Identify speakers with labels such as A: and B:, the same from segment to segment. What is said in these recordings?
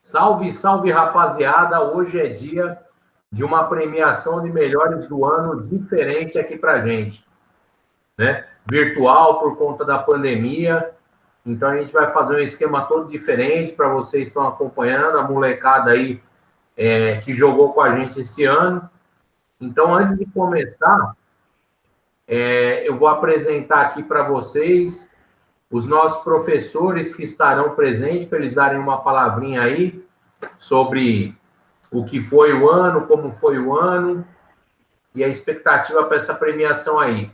A: Salve, salve, rapaziada! Hoje é dia de uma premiação de melhores do ano diferente aqui pra gente, né? Virtual por conta da pandemia. Então a gente vai fazer um esquema todo diferente para vocês que estão acompanhando, a molecada aí que jogou com a gente esse ano. Então, antes de começar, eu vou apresentar aqui para vocês os nossos professores que estarão presentes, para eles darem uma palavrinha aí sobre o que foi o ano, como foi o ano e a expectativa para essa premiação aí.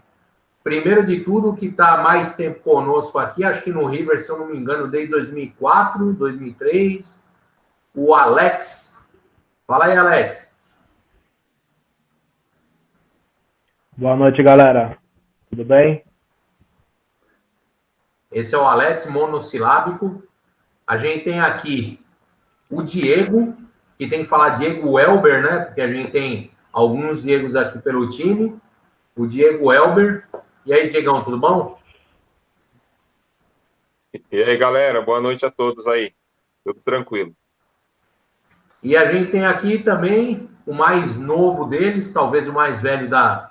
A: Primeiro de tudo, que está mais tempo conosco aqui, acho que no River, se eu não me engano, desde 2004, 2003, o Alex. Fala aí, Alex.
B: Boa noite, galera. Tudo bem?
A: Esse é o Alex, monossilábico. A gente tem aqui o Diego, que tem que falar Diego Elber, né? Porque a gente tem alguns Diegos aqui pelo time. O Diego Elber. E aí, Diegão, tudo bom?
C: E aí, galera, boa noite a todos aí. Tudo tranquilo.
A: E a gente tem aqui também o mais novo deles, talvez o mais velho da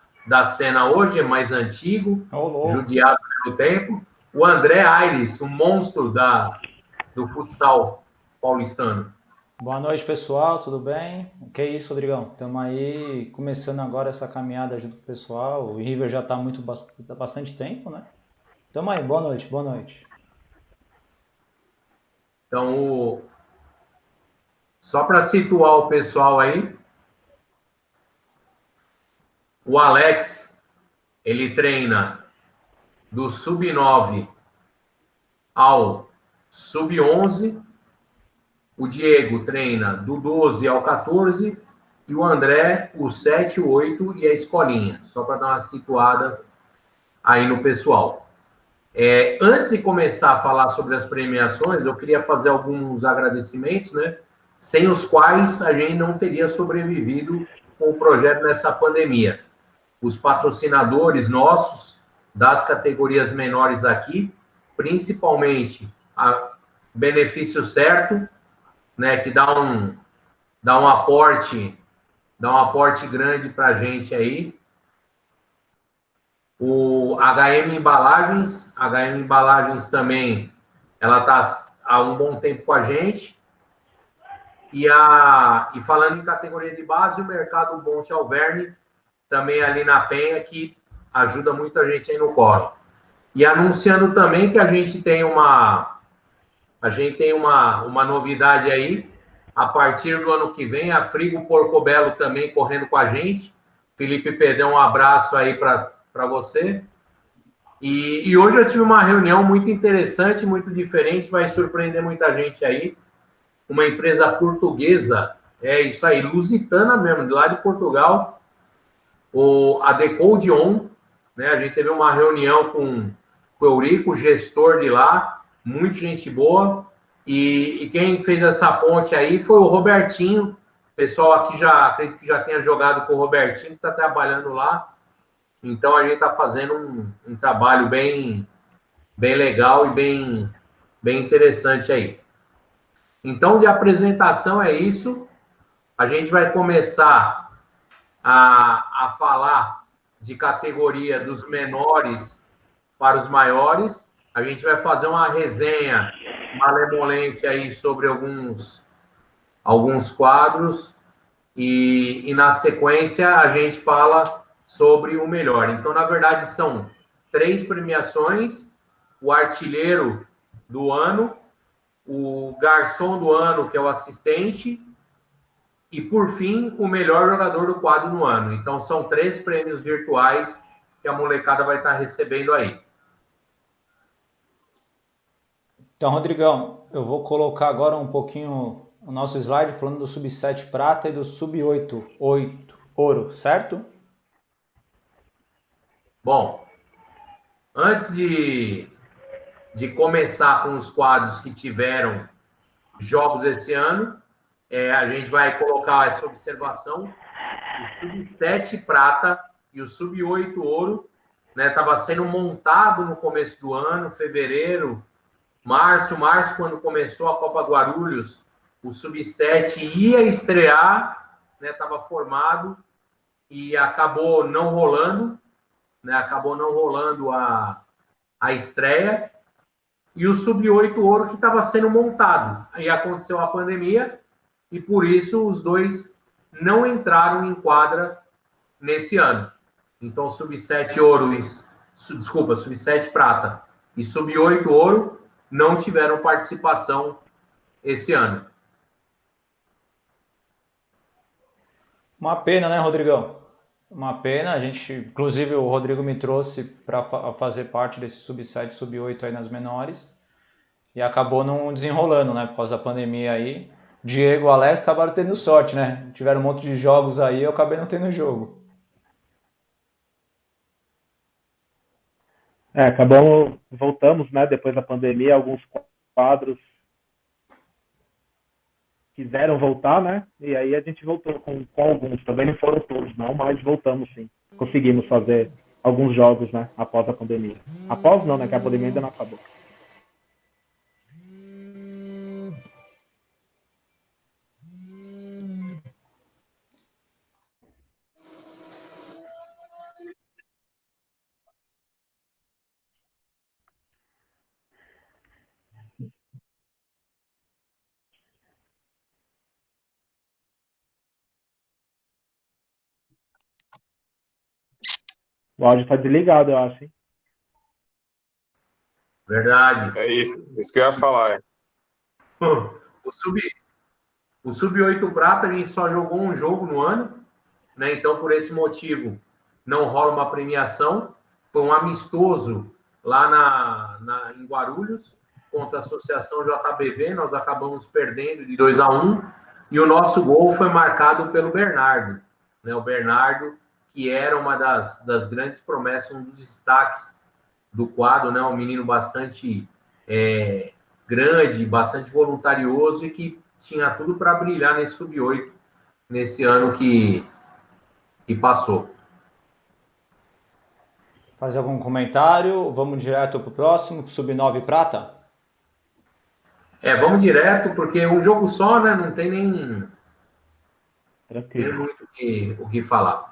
A: cena hoje, é mais antigo, judiado pelo tempo. O André Aires, o monstro do futsal paulistano.
D: Boa noite, pessoal, tudo bem? Que isso, Rodrigão? Estamos aí começando agora essa caminhada junto com o pessoal. O River já está bastante tempo, né? Estamos aí, boa noite, boa noite.
A: Então, só para situar o pessoal aí, o Alex, ele treina do sub-9 ao sub-11, o Diego treina do 12 ao 14 e o André o 7, o 8 e a escolinha, só para dar uma situada aí no pessoal. Antes de começar a falar sobre as premiações, eu queria fazer alguns agradecimentos, né? Sem os quais a gente não teria sobrevivido com o projeto nessa pandemia. Os patrocinadores nossos, das categorias menores aqui, principalmente a Benefício Certo, né, que dá um aporte grande para a gente aí. O HM Embalagens também, ela está há um bom tempo com a gente. E falando em categoria de base, o Mercado Bom Alverne, também ali na Penha, que ajuda muito a gente aí no corre. E anunciando também que a gente tem uma novidade aí, a partir do ano que vem, a Frigo Porcobello também correndo com a gente. Felipe Pedrão, um abraço aí para você. E hoje eu tive uma reunião muito interessante, muito diferente, vai surpreender muita gente aí. Uma empresa portuguesa, isso aí, lusitana mesmo, de lá de Portugal, a Decode On, né? A gente teve uma reunião com o Eurico, gestor de lá, muita gente boa, e quem fez essa ponte aí foi o Robertinho, o pessoal aqui acredito que já tenha jogado com o Robertinho, que está trabalhando lá, então a gente está fazendo um trabalho bem legal e bem interessante aí. Então, de apresentação é isso. A gente vai começar a falar de categoria dos menores para os maiores. A gente vai fazer uma resenha malemolente aí sobre alguns quadros e na sequência a gente fala sobre o melhor. Então, na verdade, são 3 premiações: o artilheiro do ano, o garçom do ano, que é o assistente, e, por fim, o melhor jogador do quadro no ano. Então, são 3 prêmios virtuais que a molecada vai estar recebendo aí.
D: Então, Rodrigão, eu vou colocar agora um pouquinho o nosso slide falando do sub-7 prata e do sub-8 ouro, certo?
A: Bom, antes de começar com os quadros que tiveram jogos esse ano, a gente vai colocar essa observação: o sub-7 prata e o sub-8 ouro, né, estava sendo montado no começo do ano, fevereiro, março, quando começou a Copa Guarulhos, o Sub-7 ia estrear, né? Estava formado e acabou não rolando, né? Acabou não rolando a estreia. E o Sub-8 Ouro que estava sendo montado. Aí aconteceu a pandemia e por isso os dois não entraram em quadra nesse ano. Então, Sub-7 Ouro, Sub-7 Prata e Sub-8 Ouro não tiveram participação esse ano.
D: Uma pena, né, Rodrigão? Uma pena. A gente, inclusive, o Rodrigo me trouxe para fazer parte desse Sub-7, Sub-8 aí nas menores e acabou não desenrolando, né, por causa da pandemia aí. Diego e Alex acabaram tendo sorte, né? Tiveram um monte de jogos aí, eu acabei não tendo jogo.
B: Voltamos, né, depois da pandemia, alguns quadros quiseram voltar, né, e aí a gente voltou com alguns, também não foram todos não, mas voltamos sim, conseguimos fazer alguns jogos, né, após a pandemia. Após não, né, que a pandemia ainda não acabou. O áudio tá desligado, eu acho, hein?
A: Verdade.
C: É isso que eu ia falar. É.
A: O Sub-8 Prata, a gente só jogou um jogo no ano, né? Então, por esse motivo, não rola uma premiação. Foi um amistoso lá em Guarulhos, contra a Associação JBV. Nós acabamos perdendo de 2-1. E o nosso gol foi marcado pelo Bernardo, né? O Bernardo, que era uma das grandes promessas, um dos destaques do quadro, né? Um menino bastante grande, bastante voluntarioso e que tinha tudo para brilhar nesse Sub-8, nesse ano que passou.
D: Fazer algum comentário? Vamos direto para o próximo, Sub-9 Prata?
A: Vamos direto, porque um jogo só, né? Não tem nem muito o que falar.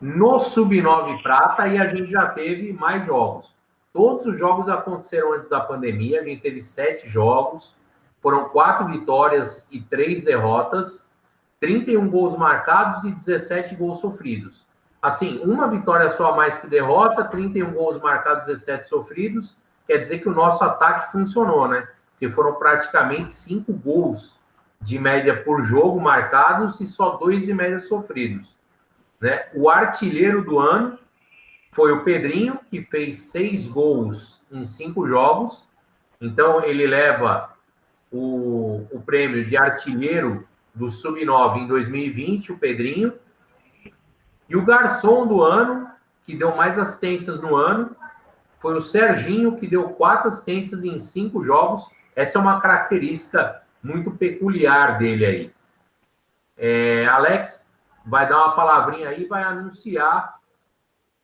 A: No Sub-9 Prata, aí a gente já teve mais jogos. Todos os jogos aconteceram antes da pandemia, a gente teve 7 jogos, foram 4 vitórias e 3 derrotas, 31 gols marcados e 17 gols sofridos. Assim, uma vitória só a mais que derrota, 31 gols marcados, 17 sofridos, quer dizer que o nosso ataque funcionou, né? Porque foram praticamente 5 gols de média por jogo marcados e só 2 de média sofridos, né? O artilheiro do ano foi o Pedrinho, que fez 6 gols em 5 jogos. Então, ele leva o prêmio de artilheiro do Sub-9 em 2020, o Pedrinho. E o garçom do ano, que deu mais assistências no ano, foi o Serginho, que deu 4 assistências em 5 jogos. Essa é uma característica muito peculiar dele aí. Alex vai dar uma palavrinha aí e vai anunciar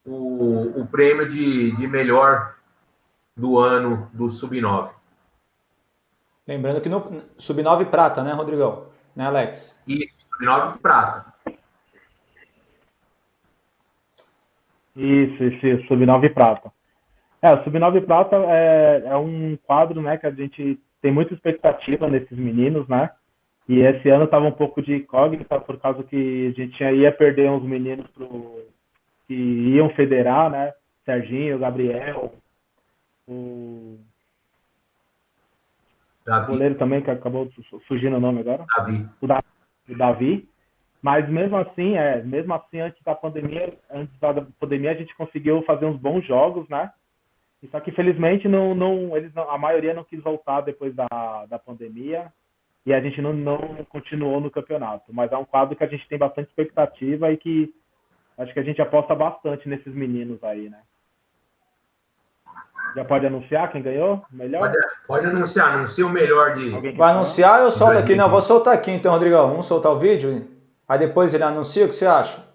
A: o prêmio de melhor do ano do Sub-9.
D: Lembrando que no Sub-9 Prata, né, Rodrigão? Né, Alex?
A: Isso, Sub-9 Prata.
B: Isso, Sub-9 Prata. O Sub-9 Prata é um quadro, né, que a gente tem muita expectativa nesses meninos, né? E esse ano estava um pouco de incógnita, por causa que a gente ia perder uns meninos que iam federar, né? Serginho, Gabriel, o goleiro também, que acabou surgindo o nome agora. O Davi. Mas mesmo assim, antes da pandemia, a gente conseguiu fazer uns bons jogos, né? Só que infelizmente a maioria não quis voltar depois da pandemia e a gente não continuou no campeonato. Mas é um quadro que a gente tem bastante expectativa e que acho que a gente aposta bastante nesses meninos aí, né? Já pode anunciar quem ganhou? Melhor?
A: Pode anuncia o melhor de...
D: Vai anunciar ou eu solto aqui? Não, vou soltar aqui então, Rodrigão. Vamos soltar o vídeo? Aí depois ele anuncia, o que você acha?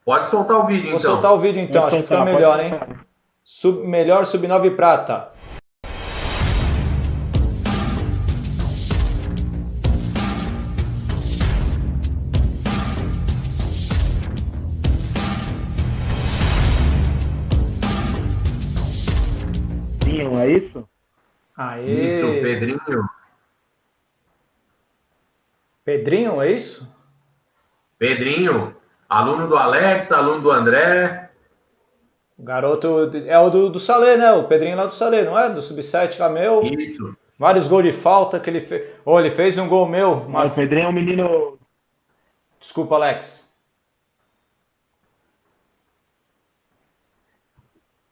A: Pode soltar o vídeo, então.
D: Vou soltar o vídeo então, acho que fica melhor, hein? Melhor Sub-9 Prata.
B: Pedrinho, é isso?
D: Aê.
A: Isso, Pedrinho.
D: Pedrinho, é isso?
A: Pedrinho, aluno do Alex, aluno do André.
D: O garoto é o do Salê, né? O Pedrinho lá do Salê, não é? Do Sub-7 lá meu.
A: Isso.
D: Vários gols de falta que ele fez. Oh, ele fez um gol meu.
B: O Pedrinho é um menino...
D: Desculpa, Alex.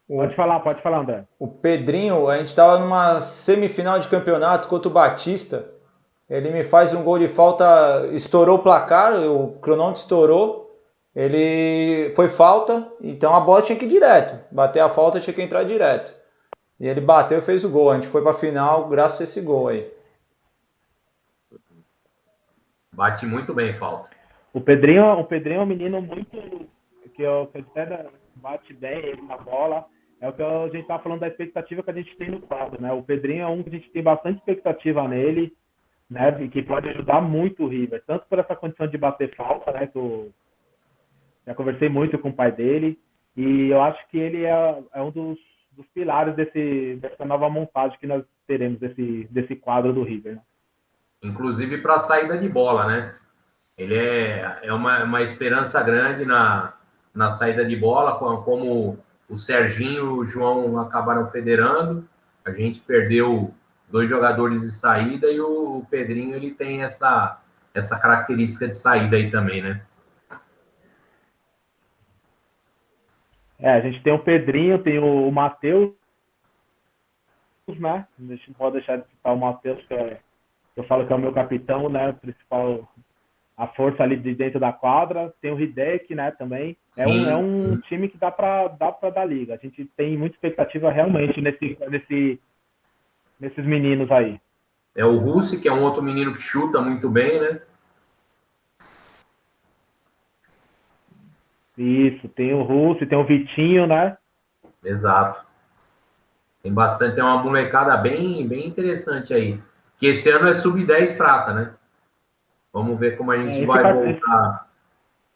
B: Pode falar, André.
D: O Pedrinho, a gente estava numa semifinal de campeonato contra o Batista. Ele me faz um gol de falta, estourou o placar, o cronômetro estourou. Ele foi falta, então a bola tinha que ir direto. Bater a falta tinha que entrar direto. E ele bateu e fez o gol. A gente foi para a final graças a esse gol aí.
A: Bate muito bem, falta.
B: O Pedrinho é um menino muito... que até bate bem ele na bola. É o que a gente tá falando da expectativa que a gente tem no quadro, né? O Pedrinho é um que a gente tem bastante expectativa nele, né? Que pode ajudar muito o River, tanto por essa condição de bater falta, né? Que eu já conversei muito com o pai dele, e eu acho que ele é um dos pilares dessa nova montagem que nós teremos desse quadro do River, né?
A: Inclusive para a saída de bola, né? Ele é uma esperança grande na saída de bola, como o Serginho e o João acabaram federando. A gente perdeu 2 jogadores de saída e o Pedrinho ele tem essa característica de saída aí também, né?
B: A gente tem o Pedrinho, tem o Matheus, né? A gente não pode deixar de citar o Matheus, que eu falo que é o meu capitão, né? O principal, a força ali de dentro da quadra. Tem o Hideki, né? Também. É um time que dá para dar liga. A gente tem muita expectativa realmente nesses meninos aí.
A: É o Russi, que é um outro menino que chuta muito bem, né?
B: Isso, tem o Russo, tem o Vitinho, né?
A: Exato. Tem uma molecada bem interessante aí. Que esse ano é sub-10 prata, né? Vamos ver como a gente vai voltar.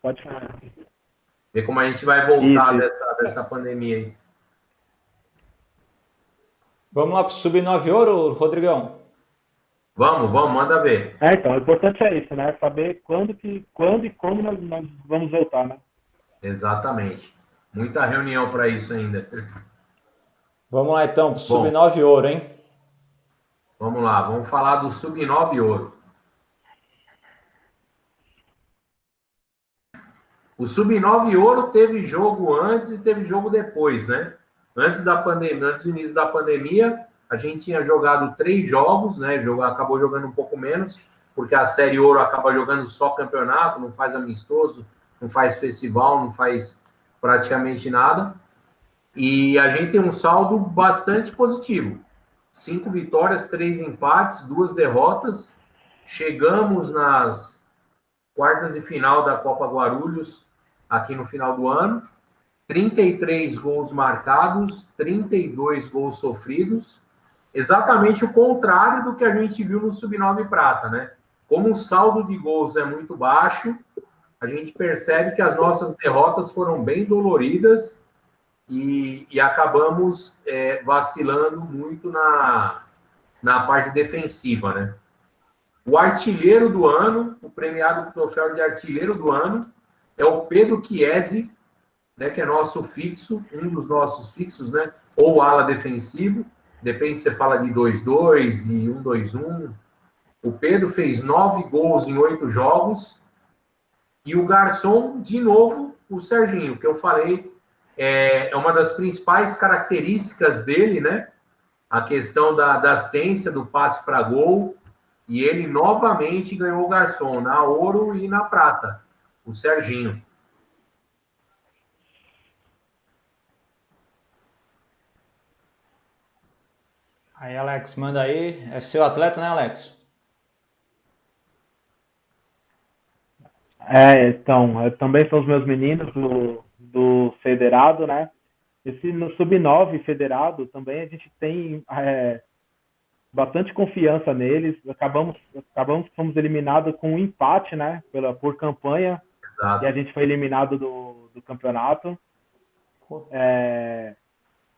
B: Pode falar.
A: Ver como a gente vai voltar dessa pandemia aí.
D: Vamos lá para o Sub-9 Ouro, Rodrigão?
A: Vamos, manda ver.
B: Então, o importante é isso, né? Saber quando e como nós vamos voltar, né?
A: Exatamente. Muita reunião para isso ainda.
D: Vamos lá então, para o Sub-9 Ouro, hein?
A: Vamos lá, vamos falar do Sub-9 Ouro. O Sub-9 Ouro teve jogo antes e teve jogo depois, né? Antes da pandemia, antes do início da pandemia, a gente tinha jogado 3 jogos, né? Acabou jogando um pouco menos, porque a Série Ouro acaba jogando só campeonato, não faz amistoso, não faz festival, não faz praticamente nada. E a gente tem um saldo bastante positivo. 5 vitórias, 3 empates, 2 derrotas. Chegamos nas quartas de final da Copa Guarulhos, aqui no final do ano. 33 gols marcados, 32 gols sofridos. Exatamente o contrário do que a gente viu no Sub-9 Prata, né? Como o saldo de gols é muito baixo, a gente percebe que as nossas derrotas foram bem doloridas e acabamos vacilando muito na parte defensiva, né? O artilheiro do ano, o premiado com o troféu de artilheiro do ano, é o Pedro Chiesi, né, que é nosso fixo, um dos nossos fixos, né? Ou ala defensivo, depende se você fala de 2-2, de 1-2-1. O Pedro fez 9 gols em 8 jogos. E o garçom, de novo, o Serginho, que eu falei, é uma das principais características dele, né? A questão da assistência, do passe para gol. E ele novamente ganhou o garçom na ouro e na prata, o Serginho.
D: Aí, Alex, manda aí. É seu atleta, né, Alex?
B: Então, também são os meus meninos do federado, né? No Sub-9 federado também a gente tem bastante confiança neles. Fomos eliminados com um empate, né? Por campanha.
A: Exato.
B: E a gente foi eliminado do campeonato.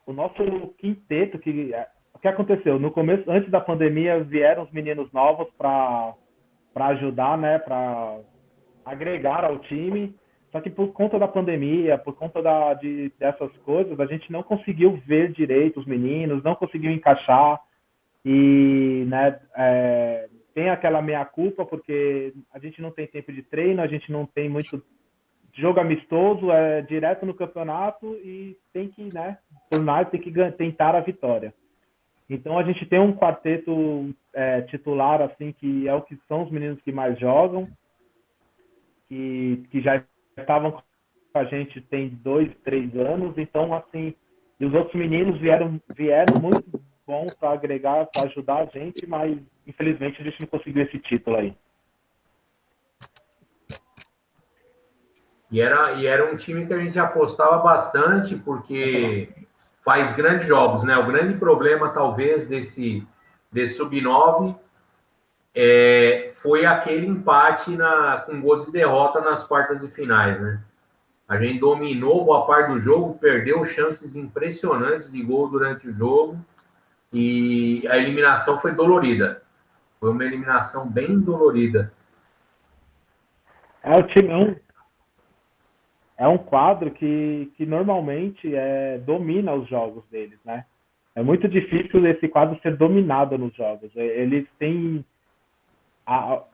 B: o nosso quinteto, o que aconteceu? No começo, antes da pandemia, vieram os meninos novos para ajudar, né? Para agregar ao time. Só que por conta da pandemia, por conta dessas coisas, a gente não conseguiu ver direito os meninos, não conseguiu encaixar. E, né, tem aquela meia-culpa, porque a gente não tem tempo de treino, a gente não tem muito jogo amistoso, é direto no campeonato e tem que, né, por mais, tem que tentar a vitória. Então a gente tem um quarteto titular, assim, que é o que são os meninos que mais jogam, que já estavam com a gente tem 2, 3 anos, então, assim, e os outros meninos vieram muito bons para agregar, para ajudar a gente, mas infelizmente a gente não conseguiu esse título aí.
A: E era um time que a gente apostava bastante, porque faz grandes jogos, né? O grande problema, talvez, desse Sub-9 foi aquele empate com gols de derrota nas quartas de finais, né? A gente dominou boa parte do jogo, perdeu chances impressionantes de gol durante o jogo e a eliminação foi dolorida. Foi uma eliminação bem dolorida.
B: O time é um quadro que normalmente domina os jogos deles, né? É muito difícil esse quadro ser dominado nos jogos. Eles têm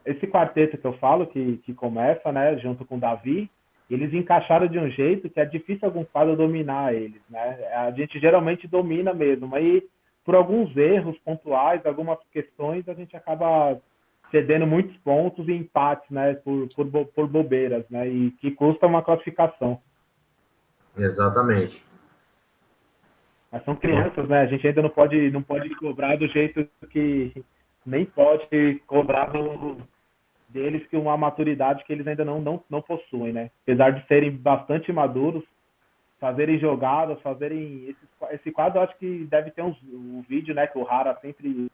B: esse quarteto que eu falo, que começa, né, junto com o Davi, eles encaixaram de um jeito que é difícil algum quadro dominar eles, né? A gente geralmente domina mesmo, aí por alguns erros pontuais, algumas questões, a gente acaba cedendo muitos pontos e empates, né, por bobeiras, né, e que custa uma classificação.
A: Exatamente.
B: Mas são crianças, né? A gente ainda não pode cobrar do jeito que nem pode cobrar deles que uma maturidade que eles ainda não possuem, né? Apesar de serem bastante maduros, fazerem jogadas, esse quadro, eu acho que deve ter um vídeo, né, que o Rara sempre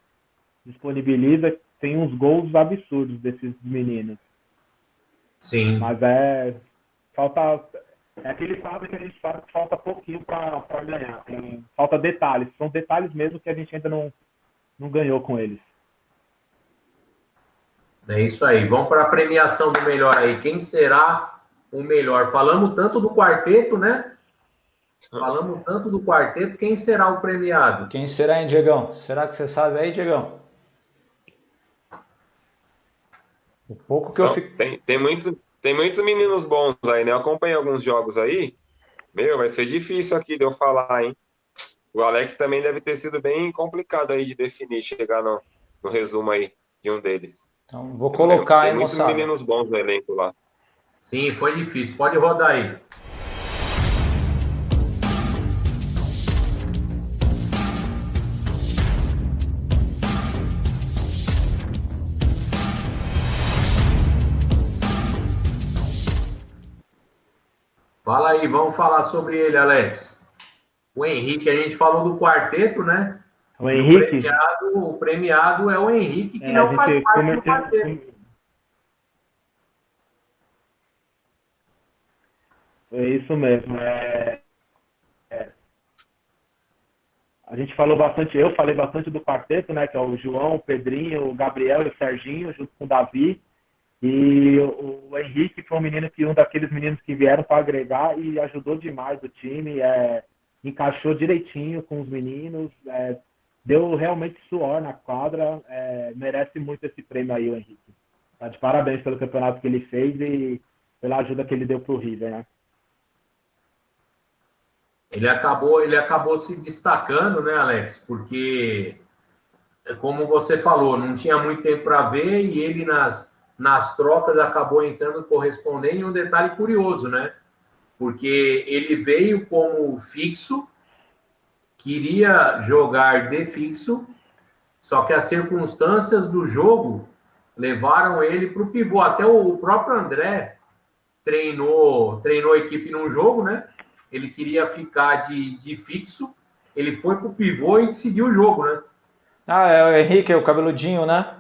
B: disponibiliza, tem uns gols absurdos desses meninos.
A: Sim.
B: Mas aquele quadro que a gente sabe que falta pouquinho para ganhar. Falta detalhes, são detalhes mesmo que a gente ainda não ganhou com eles.
A: É isso aí. Vamos para a premiação do melhor aí. Quem será o melhor? Falamos tanto do quarteto, né? Falamos tanto do quarteto. Quem será o premiado?
D: Quem será, hein, Diegão? Será que você sabe aí, Diegão? O pouco que eu fico...
C: Tem muitos meninos bons aí, né? Eu acompanhei alguns jogos aí. Meu, vai ser difícil aqui de eu falar, hein? O Alex também deve ter sido bem complicado aí de definir, chegar no resumo aí de um deles.
D: Então, vou colocar aí,
C: tem muitos
D: moçada.
C: meninos bons no elenco lá.
A: Sim, foi difícil. Pode rodar aí. Fala aí, vamos falar sobre ele, Alex. O Henrique, a gente falou do quarteto, né?
B: O Henrique?
A: O premiado é o Henrique, que não faz parte do quarteto.
B: É isso mesmo. A gente falou bastante, eu falei bastante do quarteto, né? Que é o João, o Pedrinho, o Gabriel e o Serginho, junto com o Davi. E o Henrique foi um daqueles meninos que vieram para agregar e ajudou demais o time, encaixou direitinho com os meninos, deu realmente suor na quadra, merece muito esse prêmio aí, o Henrique. Tá de parabéns pelo campeonato que ele fez e pela ajuda que ele deu pro River, né?
A: Ele acabou se destacando, né, Alex? Porque, como você falou, não tinha muito tempo para ver e ele nas trocas acabou entrando correspondendo. E um detalhe curioso, né? Porque ele veio como fixo, queria jogar de fixo, só que as circunstâncias do jogo levaram ele para o pivô. Até o próprio André treinou a equipe num jogo, né? Ele queria ficar de fixo, ele foi para o pivô e decidiu o jogo, né?
D: É o Henrique, o cabeludinho, né?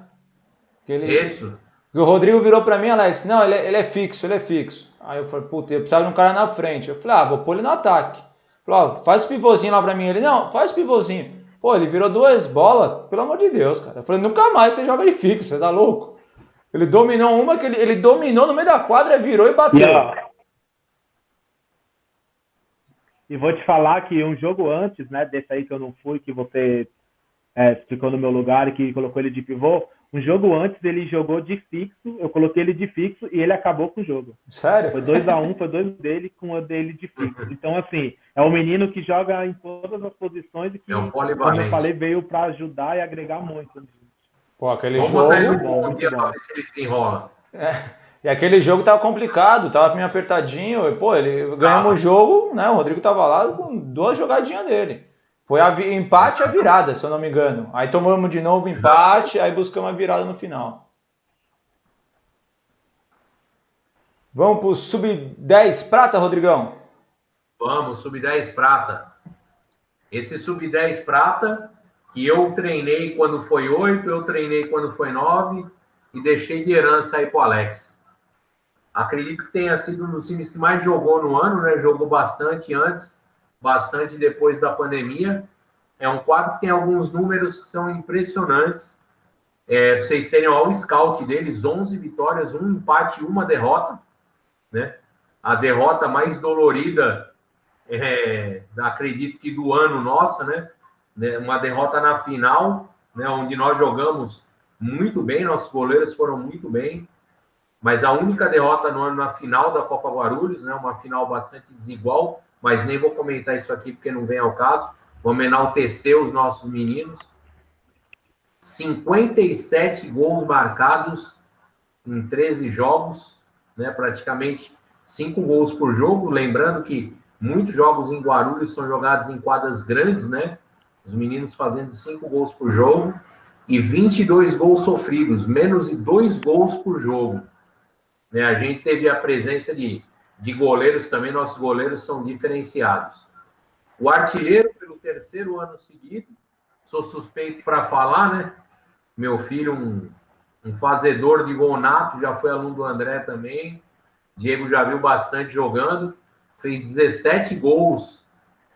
A: Isso.
D: E o Rodrigo virou para mim, Alex, não, ele é fixo, ele é fixo. Aí eu falei, puta, eu precisava de um cara na frente. Eu falei, vou pôr ele no ataque. Falou, ó, faz o pivôzinho lá pra mim. Ele, não, faz o pivôzinho. Pô, ele virou 2 bolas, pelo amor de Deus, cara. Eu falei, nunca mais você joga de fixo, você tá louco? Ele dominou uma que ele dominou no meio da quadra, virou e bateu.
B: E vou te falar que um jogo antes, né, desse aí que eu não fui, que você ficou no meu lugar e que colocou ele de pivô, um jogo antes ele jogou de fixo, eu coloquei ele de fixo e ele acabou com o jogo.
D: Sério?
B: Foi 2-1, foi 2 dele com o dele de fixo. Então, assim, é um menino que joga em todas as posições e que, como eu falei, veio para ajudar e agregar muito.
D: Pô, aquele
A: Vamos
D: jogo...
A: botar ele no bom dia para ver se ele desenrola.
D: E aquele jogo tava complicado, tava meio apertadinho. E, pô, ele ganhamos o jogo, né? O Rodrigo tava lá com 2 jogadinhas dele. Foi empate a virada, se eu não me engano. Aí tomamos de novo empate, aí buscamos a virada no final. Vamos pro sub-10 prata, Rodrigão?
A: Vamos, sub-10 prata. Esse sub-10 prata, que eu treinei quando foi 8, eu treinei quando foi 9 e deixei de herança aí pro Alex. Acredito que tenha sido um dos times que mais jogou no ano, né? Jogou bastante antes, bastante depois da pandemia. É um quadro que tem alguns números que são impressionantes. Pra vocês terem o scout deles, 11 vitórias, 1 empate e 1 derrota, né? A derrota mais dolorida, acredito que do ano nossa, né? Uma derrota na final, né? Onde nós jogamos muito bem, nossos goleiros foram muito bem, mas a única derrota no ano na final da Copa Guarulhos, né? Uma final bastante desigual, mas nem vou comentar isso aqui porque não vem ao caso. Vamos enaltecer os nossos meninos. 57 gols marcados em 13 jogos, né? Praticamente 5 gols por jogo. Lembrando que muitos jogos em Guarulhos são jogados em quadras grandes, né? Os meninos fazendo 5 gols por jogo. E 22 gols sofridos, menos de 2 gols por jogo. Né? A gente teve a presença de goleiros também, nossos goleiros são diferenciados. O artilheiro, pelo 3º ano seguido, sou suspeito para falar, né? Meu filho, um fazedor de gol nato, já foi aluno do André também. Diego já viu bastante jogando, fez 17 gols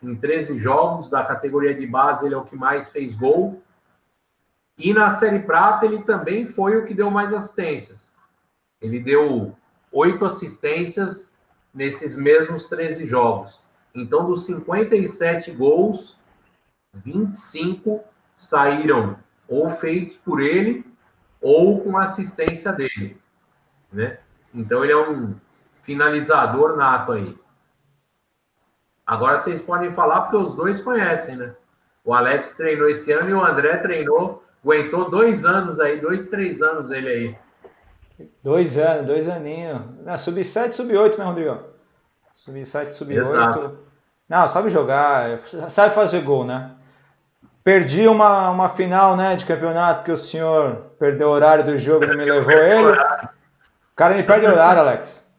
A: em 13 jogos, da categoria de base ele é o que mais fez gol. E na Série Prata ele também foi o que deu mais assistências. Ele deu 8 assistências nesses mesmos 13 jogos. Então, dos 57 gols, 25 saíram ou feitos por ele ou com assistência dele, né? Então, ele é um finalizador nato aí. Agora, vocês podem falar porque os dois conhecem, né? O Alex treinou esse ano e o André treinou, aguentou 2 anos aí, 2, 3 anos ele aí.
D: 2 anos, 2 aninhos. Sub-7, sub-8, né, Rodrigo? Sub-7, sub-8.
A: Exato.
D: Não, sabe jogar, sabe fazer gol, né? Perdi uma final, né, de campeonato porque o senhor perdeu o horário do jogo, não me levou ele. O cara me perde o horário, Alex.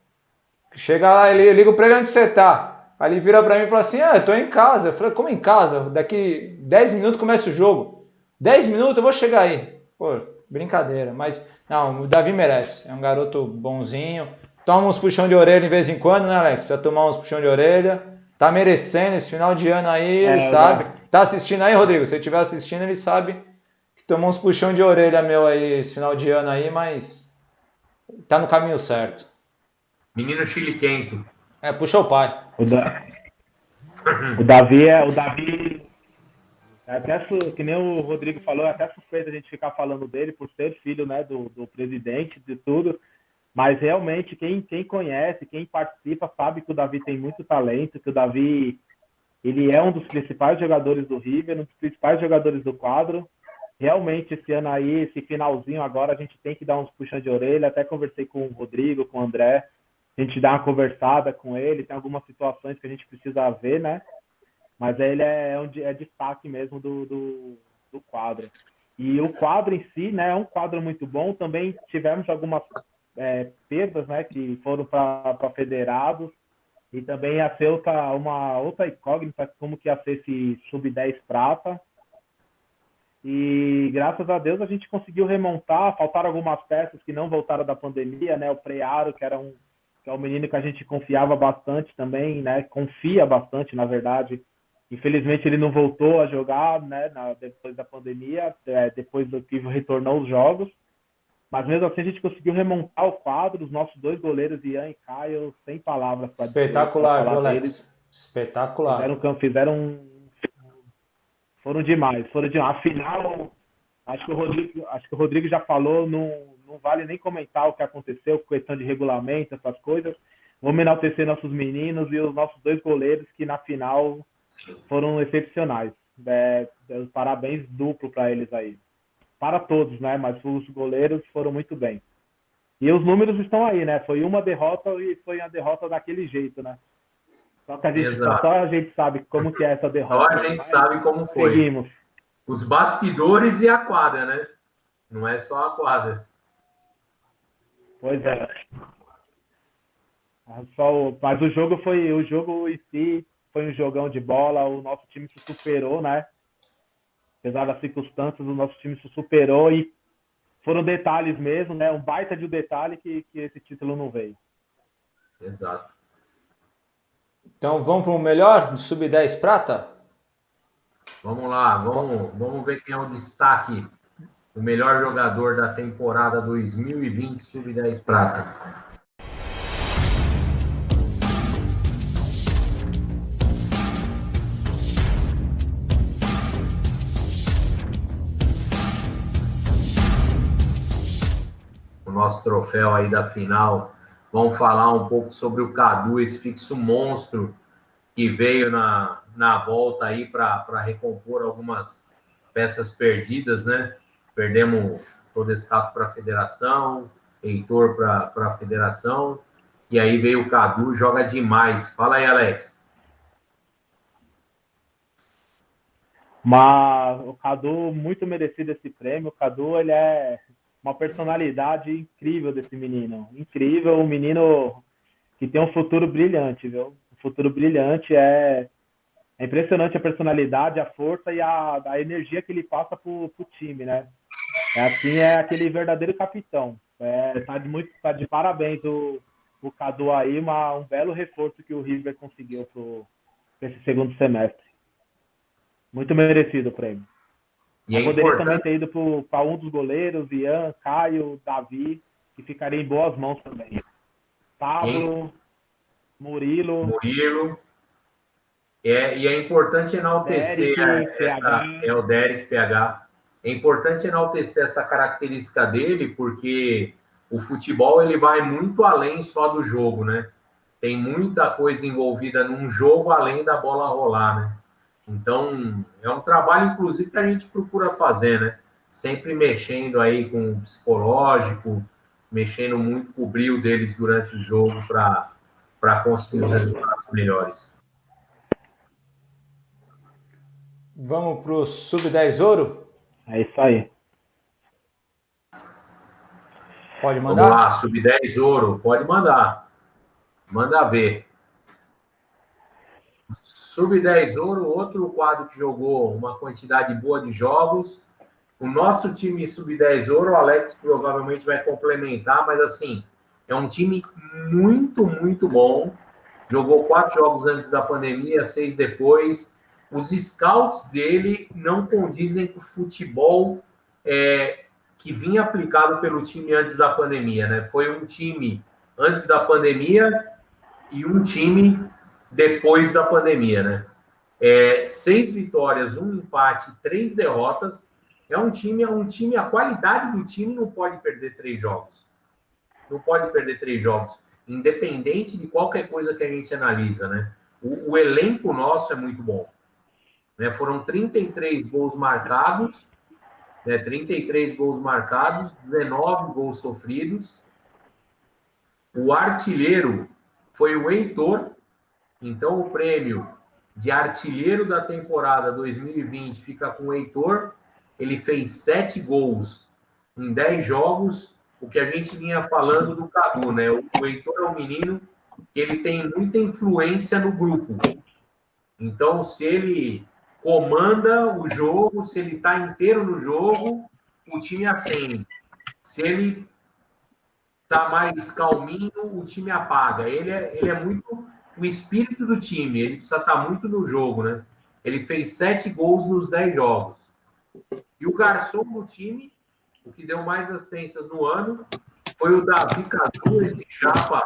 D: Chega lá, ele liga pra ele onde você tá. Aí ele vira pra mim e fala assim, eu tô em casa. Eu falei, como em casa? Daqui 10 minutos começa o jogo. 10 minutos eu vou chegar aí. Pô, brincadeira. Mas, não, o Davi merece. É um garoto bonzinho. Toma uns puxão de orelha de vez em quando, né, Alex? Pra tomar uns puxão de orelha. Tá merecendo esse final de ano aí, ele sabe. Tá assistindo aí, Rodrigo? Se ele estiver assistindo, ele sabe que tomou uns puxão de orelha meu aí esse final de ano aí, mas tá no caminho certo.
A: Menino chiliquento.
D: Puxa o pai.
B: O Davi até que nem o Rodrigo falou, é até suspeito a gente ficar falando dele por ser filho, né, do presidente, de tudo. Mas realmente quem conhece, quem participa, sabe que o Davi tem muito talento, que o Davi ele é um dos principais jogadores do River, um dos principais jogadores do quadro. Realmente esse ano aí, esse finalzinho agora, a gente tem que dar uns puxão de orelha. Até conversei com o Rodrigo, com o André, a gente dá uma conversada com ele, tem algumas situações que a gente precisa ver, né? Mas ele é destaque mesmo do quadro. E o quadro em si, né, é um quadro muito bom. Também tivemos algumas perdas, né, que foram para federados, e também ia ser uma outra incógnita, como que ia ser esse sub-10 prata. E graças a Deus a gente conseguiu remontar. Faltaram algumas peças que não voltaram da pandemia, né? O Prearo, que era um que é um menino que a gente confiava bastante também, né? Confia bastante, na verdade. Infelizmente ele não voltou a jogar, né? Depois da pandemia, depois do que retornou os jogos. Mas mesmo assim a gente conseguiu remontar o quadro. Os nossos 2 goleiros, Ian e Caio, sem palavras para dizer.
D: Espetacular, viu, Alex? Espetacular.
B: Foram demais. Afinal, acho que o Rodrigo já falou, não vale nem comentar o que aconteceu, questão de regulamento, essas coisas. Vamos enaltecer nossos meninos e os nossos 2 goleiros, que na final foram excepcionais. Parabéns duplo para eles aí. Para todos, né? Mas os goleiros foram muito bem. E os números estão aí, né? Foi uma derrota e foi a derrota daquele jeito, né? Só a gente sabe como que é essa derrota.
A: Só a gente sabe como foi.
B: Seguimos.
A: Os bastidores e a quadra, né? Não é só a quadra.
B: Pois é. Mas o jogo em si foi um jogão de bola. O nosso time se superou, né? Apesar das circunstâncias, o nosso time se superou e foram detalhes mesmo, né? Um baita de um detalhe que esse título não veio.
A: Exato.
D: Então vamos para o melhor, Sub-10 prata?
A: Vamos lá, vamos ver quem é o destaque, o melhor jogador da temporada 2020 Sub-10 prata. O nosso troféu aí da final. Vamos falar um pouco sobre o Cadu, esse fixo monstro que veio na volta aí para recompor algumas peças perdidas, né? Perdemos todo esse capo para a federação, Heitor para a federação, e aí veio o Cadu, joga demais. Fala aí, Alex.
B: Mas o Cadu, muito merecido esse prêmio. O Cadu, ele é uma personalidade incrível desse menino. Incrível, um menino que tem um futuro brilhante, viu? Um futuro brilhante. É impressionante a personalidade, a força e a energia que ele passa pro time, né? É aquele verdadeiro capitão. Tá de parabéns o Cadu aí, um belo reforço que o River conseguiu para esse segundo semestre. Muito merecido o prêmio.
A: E
B: poderia também ter ido para um dos goleiros, Ian, Caio, Davi, que ficaria em boas mãos também. Pablo, Murilo.
A: E é importante enaltecer o Derek PH. É importante enaltecer essa característica dele, porque o futebol ele vai muito além só do jogo, né? Tem muita coisa envolvida num jogo além da bola rolar, né? Então, é um trabalho, inclusive, que a gente procura fazer, né? Sempre mexendo aí com o psicológico, mexendo muito com o brilho deles durante o jogo para conseguir os resultados melhores.
D: Vamos para o Sub-10 Ouro?
B: É isso aí.
D: Pode mandar?
A: Vamos lá, Sub-10 Ouro, pode mandar. Manda ver. Sub-10 Ouro, outro quadro que jogou uma quantidade boa de jogos. O nosso time Sub-10 Ouro, o Alex provavelmente vai complementar, mas assim, é um time muito, muito bom. Jogou 4 jogos antes da pandemia, 6 depois. Os scouts dele não condizem com o futebol que vinha aplicado pelo time antes da pandemia, né? Foi um time antes da pandemia e um time depois da pandemia, né? 6 vitórias, 1 empate, 3 derrotas. É um time, a qualidade do time não pode perder 3 jogos. Não pode perder 3 jogos, independente de qualquer coisa que a gente analisa, né? O elenco nosso é muito bom. Né? Foram 33 gols marcados, 33 gols marcados, 19 gols sofridos. O artilheiro foi o Heitor. Então, o prêmio de artilheiro da temporada 2020 fica com o Heitor. Ele fez 7 gols em 10 jogos, o que a gente vinha falando do Cadu, né? O Heitor é um menino que ele tem muita influência no grupo. Então, se ele comanda o jogo, se ele está inteiro no jogo, o time acende. Se ele tá mais calminho, o time apaga. Ele é muito o espírito do time, ele precisa estar muito no jogo, né? Ele fez 7 gols nos 10 jogos. E o garçom do time, o que deu mais assistências no ano, foi o Davi Cadu, esse chapa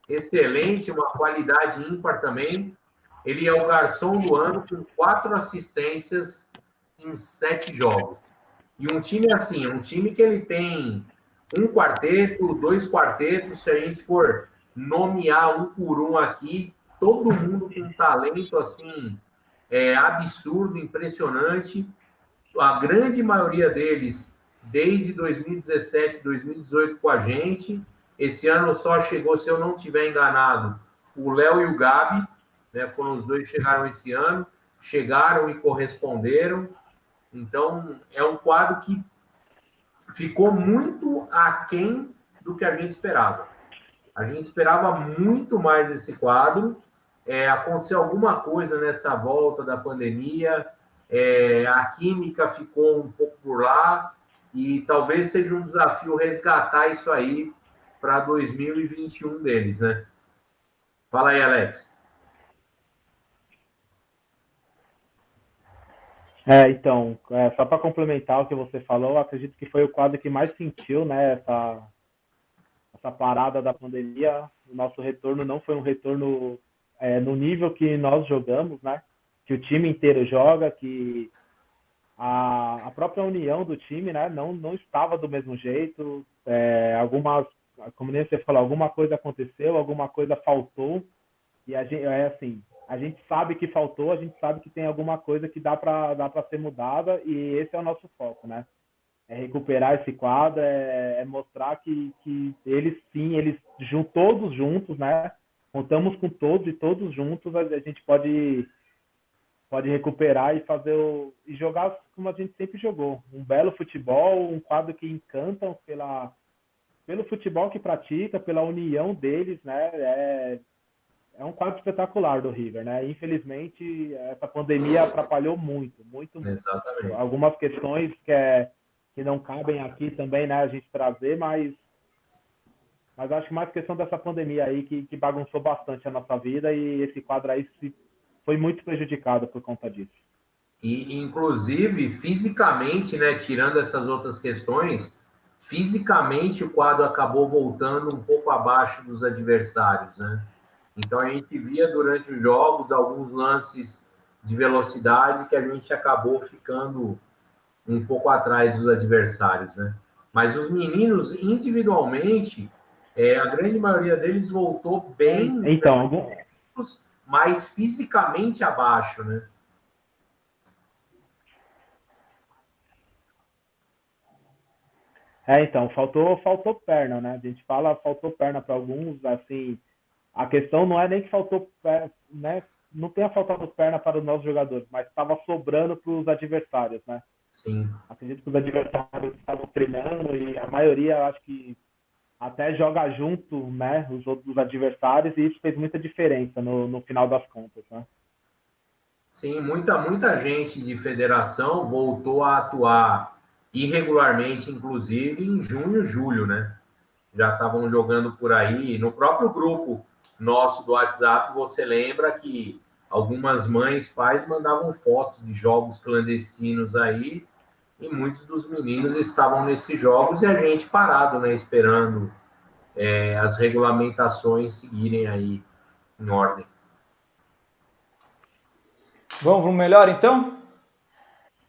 A: excelente, uma qualidade ímpar também. Ele é o garçom do ano com 4 assistências em 7 jogos. E um time assim, um time que ele tem um quarteto, 2 quartetos, se a gente for nomear um por um aqui, todo mundo com um talento assim, absurdo, impressionante. A grande maioria deles, desde 2017, 2018 com a gente. Esse ano só chegou, se eu não estiver enganado, o Léo e o Gabi, né? Foram os dois que chegaram esse ano, chegaram e corresponderam. Então, é um quadro que ficou muito aquém do que a gente esperava. A gente esperava muito mais esse quadro. Aconteceu alguma coisa nessa volta da pandemia, a química ficou um pouco por lá, e talvez seja um desafio resgatar isso aí para 2021 deles, né? Fala aí, Alex.
B: Então, só para complementar o que você falou, eu acredito que foi o quadro que mais sentiu, né, essa parada da pandemia. O nosso retorno não foi um retorno no nível que nós jogamos, né? Que o time inteiro joga, que a própria união do time, né, não estava do mesmo jeito. Como nem você falou, alguma coisa aconteceu, alguma coisa faltou, e a gente sabe que faltou, a gente sabe que tem alguma coisa que dá para ser mudada, e esse é o nosso foco, né? É recuperar esse quadro, mostrar que eles sim, todos juntos, né? Contamos com todos, e todos juntos a gente pode recuperar e e jogar como a gente sempre jogou. Um belo futebol, um quadro que encanta pelo futebol que pratica, pela união deles, né? É um quadro espetacular do River, né? Infelizmente, essa pandemia atrapalhou muito, muito, muito.
A: Exatamente.
B: Algumas questões que não cabem aqui também, né, a gente trazer, mas acho que mais questão dessa pandemia aí que bagunçou bastante a nossa vida, e esse quadro aí foi muito prejudicado por conta disso.
A: E, inclusive, fisicamente, né, tirando essas outras questões, fisicamente o quadro acabou voltando um pouco abaixo dos adversários, né? Então a gente via durante os jogos alguns lances de velocidade que a gente acabou ficando um pouco atrás dos adversários, né? Mas os meninos, individualmente, a grande maioria deles voltou bem,
B: então,
A: mas fisicamente abaixo, né?
B: Então, faltou perna, né? A gente fala faltou perna para alguns, assim, a questão não é nem que faltou, né? Não tenha faltado perna para os nossos jogadores, mas estava sobrando para os adversários, né?
A: Sim.
B: Acredito que os adversários estavam treinando, e a maioria, acho que até joga junto, né? Os outros adversários, e isso fez muita diferença no final das contas, né?
A: Sim, muita gente de federação voltou a atuar irregularmente, inclusive em junho, julho, né? Já estavam jogando por aí. No próprio grupo nosso do WhatsApp, você lembra que algumas mães, pais mandavam fotos de jogos clandestinos aí, e muitos dos meninos estavam nesses jogos, e a gente parado, né? Esperando as regulamentações seguirem aí em ordem.
D: Vamos para o melhor, então?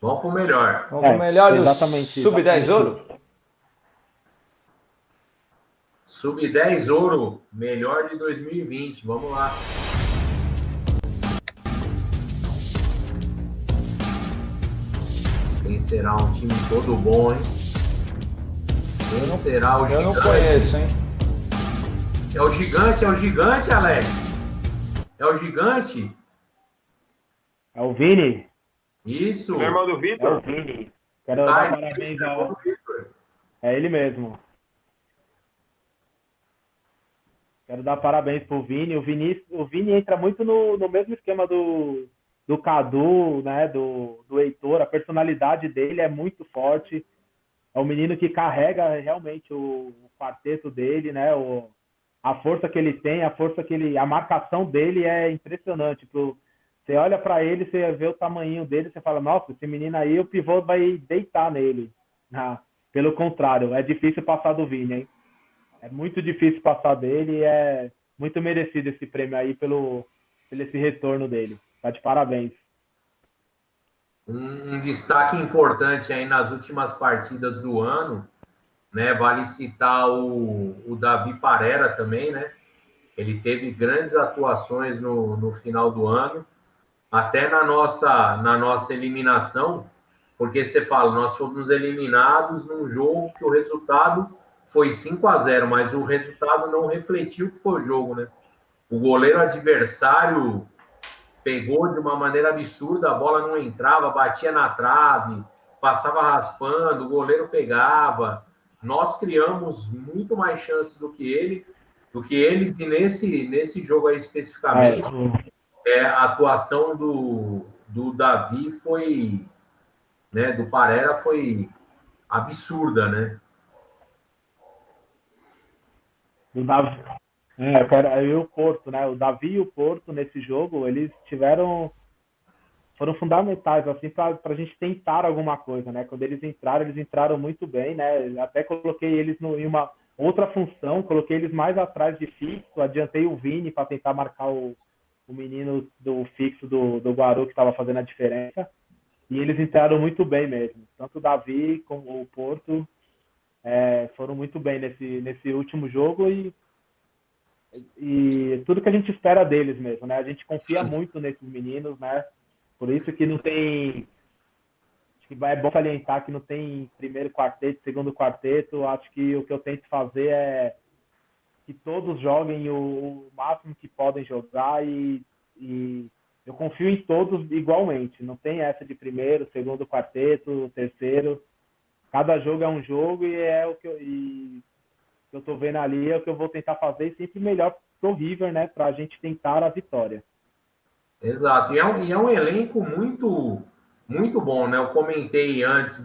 A: Vamos para o melhor.
D: Vamos para o melhor do Sub-10 Ouro?
A: Sub-10 Ouro, melhor de 2020. Vamos lá. Quem será um time todo bom, hein? Quem será o gigante?
D: Eu não conheço, hein?
A: É o gigante, Alex? É o gigante?
B: É o Vini?
A: Isso.
C: O irmão do
B: É
C: Vitor?
B: o Vini. Quero dar parabéns ao... É ele mesmo. Quero dar parabéns pro Vini. O Vini entra muito no mesmo esquema do Cadu, né? Do Heitor. A personalidade dele é muito forte. É um menino que carrega realmente o quarteto dele, né? A força que ele tem, a marcação dele é impressionante. Você olha para ele, você vê o tamanho dele, você fala, nossa, esse menino aí, o pivô vai deitar nele. Pelo contrário, é difícil passar do Vini, hein? É muito difícil passar dele e é muito merecido esse prêmio aí pelo esse retorno dele. Tá de parabéns.
A: Um destaque importante aí nas últimas partidas do ano, né? Vale citar o Davi Parera também, né? Ele teve grandes atuações no final do ano, até na nossa eliminação, porque você fala, nós fomos eliminados num jogo que o resultado foi 5-0, mas o resultado não refletiu o que foi o jogo, né? O goleiro adversário pegou de uma maneira absurda, a bola não entrava, batia na trave, passava raspando, o goleiro pegava. Nós criamos muito mais chances do que eles, e nesse jogo aí especificamente, a atuação do Davi foi, né, do Parera foi absurda, né?
B: O Davi, e o Porto, né? O Davi e o Porto nesse jogo, eles foram fundamentais assim para a gente tentar alguma coisa, né? Quando eles entraram muito bem, né? Até coloquei eles em uma outra função, coloquei eles mais atrás de fixo, adiantei o Vini para tentar marcar o menino do fixo do Guarulhos que estava fazendo a diferença. E eles entraram muito bem mesmo. Tanto o Davi como o Porto foram muito bem nesse último jogo e tudo que a gente espera deles mesmo, né? A gente confia muito nesses meninos, né? Por isso que não tem. Acho que é bom salientar que não tem primeiro quarteto, segundo quarteto. Acho que o que eu tento fazer é que todos joguem o máximo que podem jogar e eu confio em todos igualmente. Não tem essa de primeiro, segundo quarteto, terceiro. Cada jogo é um jogo e é o que eu tô vendo ali, é o que eu vou tentar fazer sempre melhor pro River, né? Pra gente tentar a vitória.
A: Exato. E é um elenco muito, muito bom, né? Eu comentei antes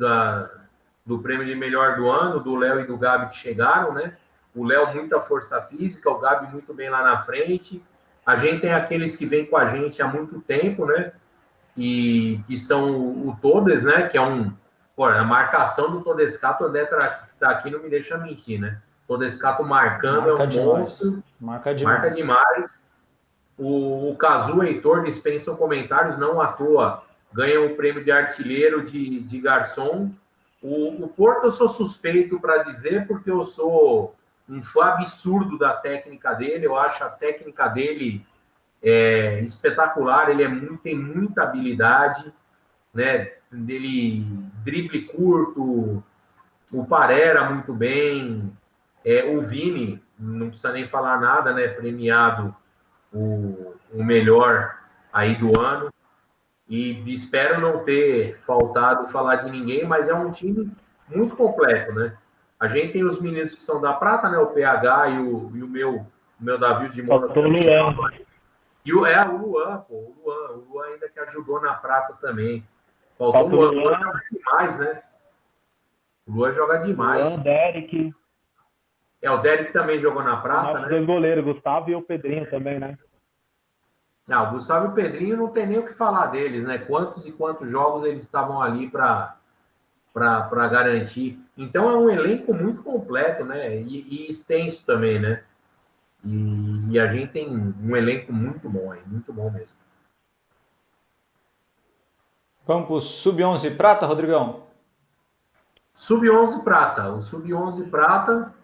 A: do prêmio de melhor do ano, do Léo e do Gabi que chegaram, né? O Léo, muita força física, o Gabi muito bem lá na frente. A gente tem aqueles que vêm com a gente há muito tempo, né? E que são o Todes, né? Que é a marcação do Todescato, o André tá aqui, não me deixa mentir, né? Todescato marcando
D: marca
A: é um
D: demais.
A: monstro.
D: Marca demais.
A: Marca demais. O Cazu Heitor dispensam comentários, não à toa, ganha o prêmio de artilheiro de garçom. O Porto eu sou suspeito para dizer, porque eu sou um fã absurdo da técnica dele, eu acho a técnica dele espetacular, ele tem muita habilidade, né? Ele drible curto, o Parera muito bem, o Vini, não precisa nem falar nada, né? Premiado o melhor aí do ano. E espero não ter faltado falar de ninguém, mas é um time muito completo, né? A gente tem os meninos que são da prata, né? O PH e o meu Davi de Mônaco. E o Luan, pô. O Luan ainda que ajudou na prata também. Faltou o Luan. O Luan joga demais, né? O Luan joga demais.
B: Luan, Derek.
A: O Derek também jogou na prata, né?
B: Dois goleiros, Gustavo e o Pedrinho também, né?
A: O Gustavo e o Pedrinho não tem nem o que falar deles, né? Quantos e quantos jogos eles estavam ali para garantir. Então é um elenco muito completo, né? E extenso também, né? E a gente tem um elenco muito bom aí, muito bom mesmo.
D: Vamos para o Sub-11 Prata, Rodrigão?
A: Sub-11 Prata. O Sub-11 Prata,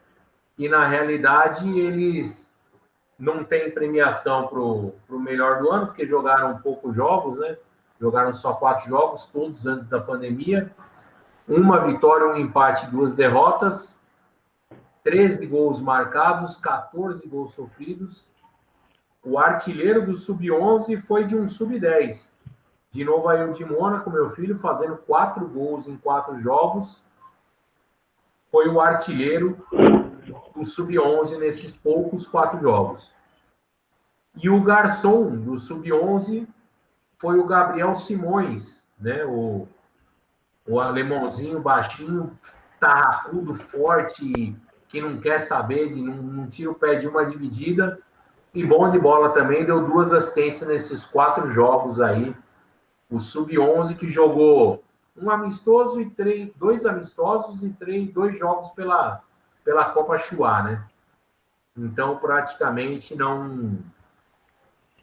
A: e na realidade eles não têm premiação para o melhor do ano, porque jogaram poucos jogos, né? Jogaram só 4 jogos, todos antes da pandemia. 1 vitória, 1 empate, 2 derrotas. 13 gols marcados, 14 gols sofridos. O artilheiro do Sub-11 foi de um Sub-10. De novo aí o de Mônaco, meu filho, fazendo 4 gols em 4 jogos. Foi o artilheiro do Sub-11 nesses poucos 4 jogos. E o garçom do Sub-11 foi o Gabriel Simões, né? O alemãozinho baixinho, tarracudo, forte, que não quer saber, não tira o pé de uma dividida. E bom de bola também, deu 2 assistências nesses 4 jogos aí. O Sub-11 que jogou um amistoso e 2 amistosos e 2 jogos pela Copa Chuá, né? Então, praticamente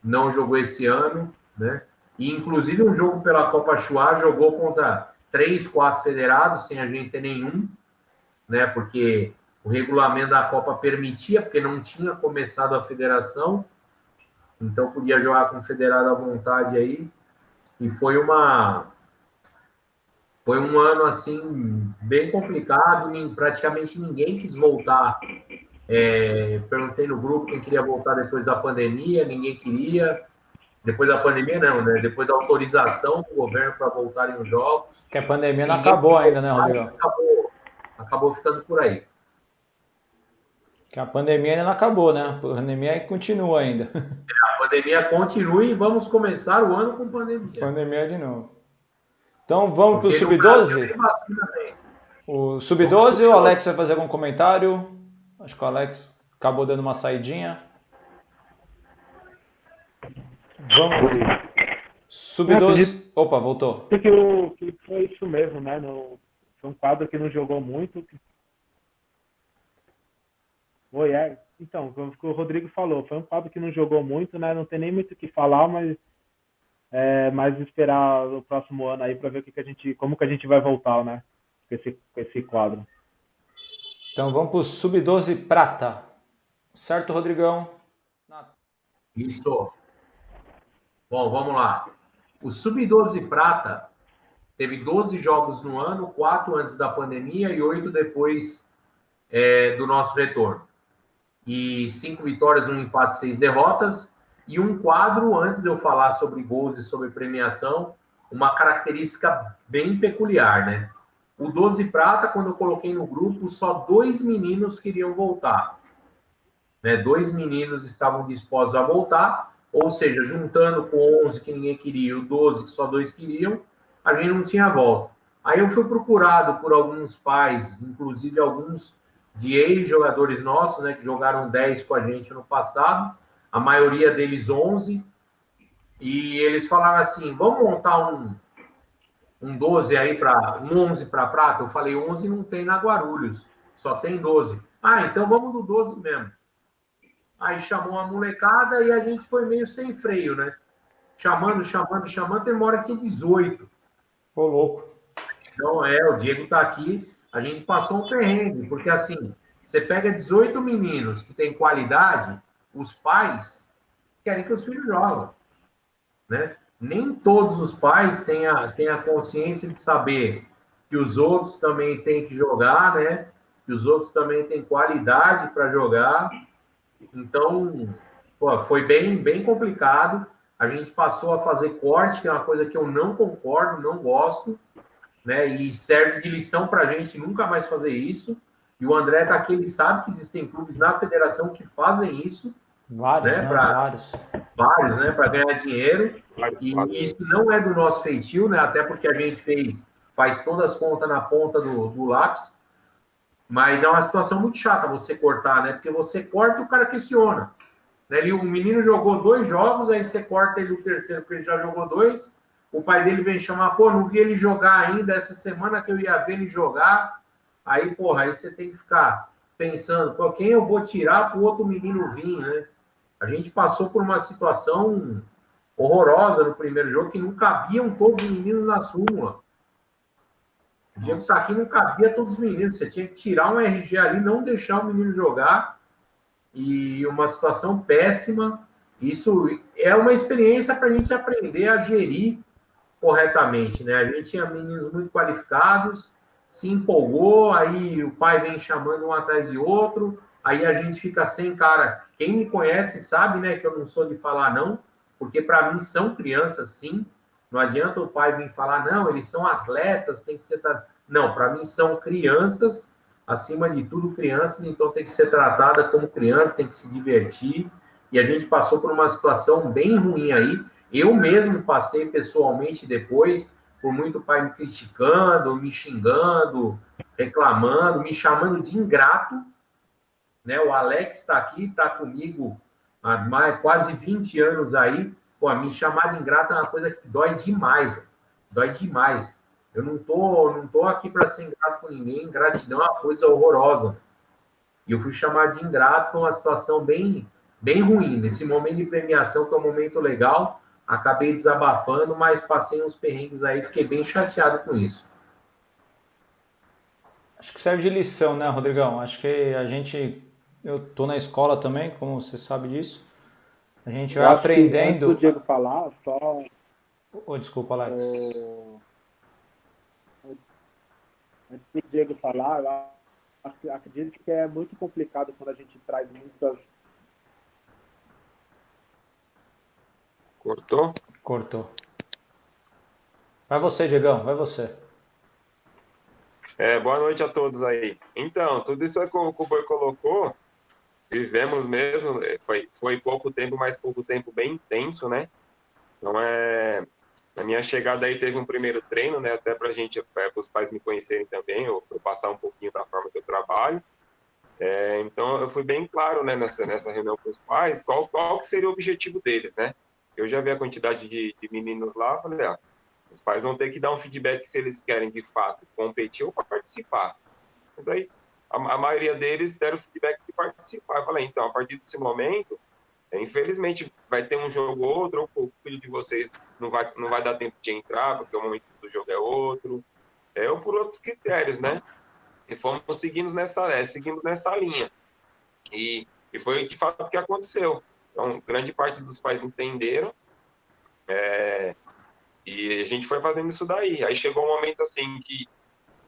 A: não jogou esse ano, né? E, inclusive, um jogo pela Copa Chuá jogou contra 3, 4 federados, sem a gente ter nenhum, né? Porque o regulamento da Copa permitia, porque não tinha começado a federação, então podia jogar com o federado à vontade aí. E foi um ano, assim, bem complicado, praticamente ninguém quis voltar. Perguntei no grupo quem queria voltar depois da pandemia, ninguém queria. Depois da pandemia, não, né? Depois da autorização do governo para voltarem os jogos.
D: Que a pandemia não acabou ainda, né, Rodrigo?
A: Acabou ficando por aí.
D: Que a pandemia ainda não acabou, né? A pandemia continua ainda.
A: A pandemia continua e vamos começar o ano com pandemia.
D: Pandemia de novo. Então vamos para o Sub-12? O Sub-12, o Alex vai fazer algum comentário? Acho que o Alex acabou dando uma saidinha. Vamos. Sub-12. Opa, voltou.
B: Que foi isso mesmo, né? Foi um quadro que não jogou muito. Então, como o Rodrigo falou, foi um quadro que não jogou muito, né? Não tem nem muito o que falar, mas esperar o próximo ano aí para ver como que a gente vai voltar, né? Com esse quadro.
D: Então vamos para o Sub-12 Prata. Certo, Rodrigão?
A: Isso. Bom, vamos lá. O Sub-12 Prata teve 12 jogos no ano, 4 antes da pandemia e 8 depois do nosso retorno. E 5 vitórias, 1 empate, 6 derrotas. E um quadro, antes de eu falar sobre gols e sobre premiação, uma característica bem peculiar, né? O 12 Prata, quando eu coloquei no grupo, só 2 meninos queriam voltar. Né? 2 meninos estavam dispostos a voltar, ou seja, juntando com 11 que ninguém queria e o 12 que só 2 queriam, a gente não tinha volta. Aí eu fui procurado por alguns pais, inclusive alguns de ex-jogadores nossos, né, que jogaram 10 com a gente no passado, a maioria deles 11, e eles falaram assim, vamos montar um 12 aí um 11 para Prata? Eu falei, 11 não tem na Guarulhos, só tem 12. Ah, então vamos no 12 mesmo. Aí chamou a molecada e a gente foi meio sem freio, né? Chamando, tem uma hora que tinha 18.
D: Ô, louco.
A: Então, o Diego tá aqui, a gente passou um perrengue, porque assim, você pega 18 meninos que têm qualidade, os pais querem que os filhos joguem, né? Nem todos os pais têm a consciência de saber que os outros também têm que jogar, né? Que os outros também têm qualidade para jogar. Então, foi bem complicado. A gente passou a fazer corte, que é uma coisa que eu não concordo, não gosto, né? E serve de lição para a gente nunca mais fazer isso. E o André tá aqui, ele sabe que existem clubes na federação que fazem isso.
D: Vários,
A: né?
D: Vários,
A: né? Para ganhar dinheiro. E isso não é do nosso feitio, né? Até porque a gente faz todas as contas na ponta do lápis. Mas é uma situação muito chata você cortar, né? Porque você corta e o cara questiona. Né? O menino jogou 2 jogos, aí você corta ele o terceiro, porque ele já jogou 2. O pai dele vem chamar, não vi ele jogar ainda, essa semana que eu ia ver ele jogar. Aí, aí você tem que ficar pensando, quem eu vou tirar para o outro menino vir, né? A gente passou por uma situação horrorosa no primeiro jogo, que não cabiam todos os meninos na súmula. O Diego tá aqui, não cabia todos os meninos. Você tinha que tirar um RG ali, não deixar o menino jogar. E uma situação péssima. Isso é uma experiência para a gente aprender a gerir corretamente, né? A gente tinha meninos muito qualificados, se empolgou, aí o pai vem chamando um atrás de outro, aí a gente fica sem cara. Quem me conhece sabe, né, que eu não sou de falar não, porque para mim são crianças, sim. Não adianta o pai vir falar, não, eles são atletas, tem que ser... Não, para mim são crianças, acima de tudo crianças, então tem que ser tratada como criança, tem que se divertir. E a gente passou por uma situação bem ruim aí. Eu mesmo passei pessoalmente depois, por muito pai me criticando, me xingando, reclamando, me chamando de ingrato, né? O Alex está aqui, está comigo há quase 20 anos aí. Pô, me chamar de ingrato é uma coisa que dói demais, véio. Dói demais. Eu não tô aqui para ser ingrato com ninguém. Ingratidão é uma coisa horrorosa. E eu fui chamado de ingrato, foi uma situação bem, bem ruim. Nesse momento de premiação, que é um momento legal, acabei desabafando, mas passei uns perrengues aí, fiquei bem chateado com isso.
D: Acho que serve de lição, né, Rodrigão? Acho que eu tô na escola também, como você sabe disso. A gente vai aprendendo.
B: Antes do Diego falar, só.
D: Desculpa, Alex.
B: Antes do Diego falar, eu acredito que é muito complicado quando a gente traz muitas.
C: Cortou?
D: Vai você, Diegão, vai você.
C: Boa noite a todos aí. Então, tudo isso que o Boi colocou, vivemos mesmo, foi pouco tempo, mas pouco tempo bem intenso, né? Então, na minha chegada aí teve um primeiro treino, né? Até para os pais me conhecerem também, eu passar um pouquinho da forma que eu trabalho. Então, eu fui bem claro, né, nessa reunião com os pais, qual que seria o objetivo deles, né? Eu já vi a quantidade de meninos lá, falei, os pais vão ter que dar um feedback se eles querem, de fato, competir ou participar. Mas aí, a maioria deles deram feedback de participar. Eu falei, então, a partir desse momento, infelizmente, vai ter um jogo ou outro, ou o filho de vocês não vai dar tempo de entrar, porque o momento do jogo é outro, ou por outros critérios, né? E fomos seguindo nessa linha. E foi, de fato, o que aconteceu. Então, grande parte dos pais entenderam, e a gente foi fazendo isso daí. Aí chegou um momento, assim, que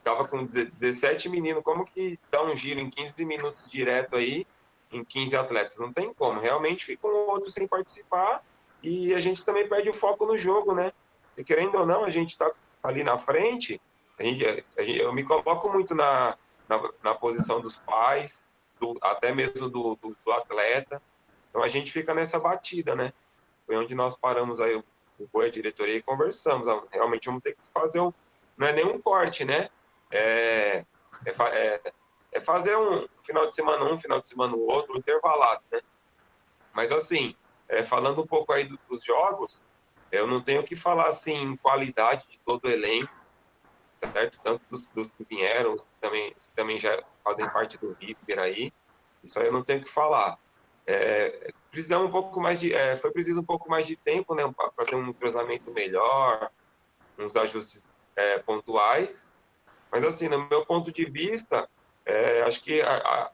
C: tava com 17 meninos, como que dá um giro em 15 minutos direto aí, em 15 atletas? Não tem como. Realmente fica um outro sem participar, e a gente também perde o foco no jogo, né? E querendo ou não, a gente tá ali na frente, eu me coloco muito na posição dos pais, até mesmo do atleta. Então a gente fica nessa batida, né? Foi onde nós paramos aí, o Boi, a diretoria, e conversamos. Realmente vamos ter que fazer não é nenhum corte, né? É fazer um final de semana final de semana o outro, intervalado, né? Mas assim, falando um pouco aí dos jogos, eu não tenho o que falar assim em qualidade de todo o elenco, certo? Tanto dos que vieram, os que também já fazem parte do River aí, isso aí eu não tenho o que falar. Precisamos um pouco mais foi preciso um pouco mais de tempo, né, para ter um cruzamento melhor, uns ajustes pontuais, mas assim, no meu ponto de vista, acho que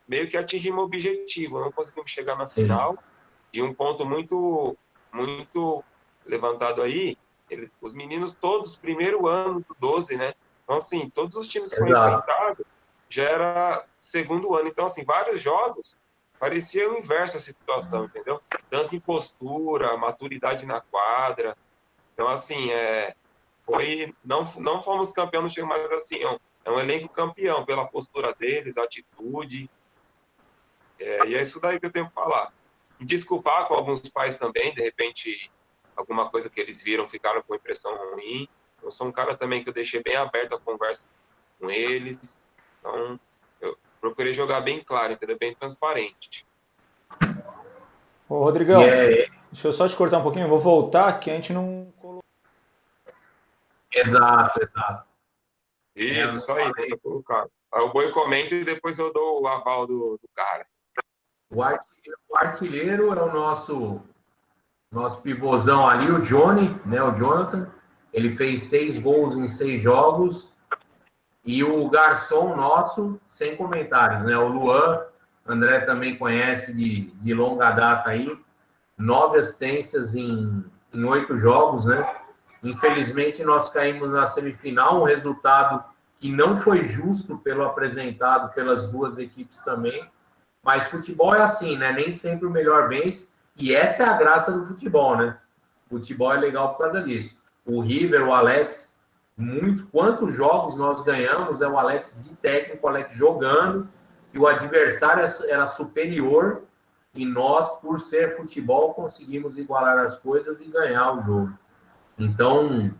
C: meio que atingimos o objetivo, não conseguimos chegar na final. E um ponto muito muito levantado aí, os meninos todos, primeiro ano do 12, né? Então, assim, todos os times que foram enfrentados já era segundo ano. Então, assim, vários jogos parecia o inverso a situação, entendeu? Tanto em postura, maturidade na quadra. Então, assim, não fomos campeão no time, mas assim, é um elenco campeão pela postura deles, atitude. E é isso daí que eu tenho que falar. Me desculpar com alguns pais também, de repente, alguma coisa que eles viram, ficaram com impressão ruim. Eu sou um cara também que eu deixei bem aberto a conversas com eles. Então, eu procurei jogar bem claro, entendeu? Bem transparente.
D: Ô, Rodrigão, deixa eu só te cortar um pouquinho, eu vou voltar, que a gente não colocou.
A: Exato.
C: Isso, só aí, vou colocar. Aí o Boi comenta e depois eu dou o aval do cara.
A: O artilheiro é o nosso pivôzão ali, o Johnny, né? O Jonathan. Ele fez 6 gols em 6 jogos. E o garçom nosso, sem comentários, né? O Luan, André também conhece de longa data aí. 9 assistências em 8 jogos, né? Infelizmente, nós caímos na semifinal, um resultado que não foi justo pelo apresentado pelas duas equipes também. Mas futebol é assim, né? Nem sempre o melhor vence. E essa é a graça do futebol, né? Futebol é legal por causa disso. O River, o Alex, quantos jogos nós ganhamos é o Alex de técnico, o Alex jogando, e o adversário era superior, e nós, por ser futebol, conseguimos igualar as coisas e ganhar o jogo. Então,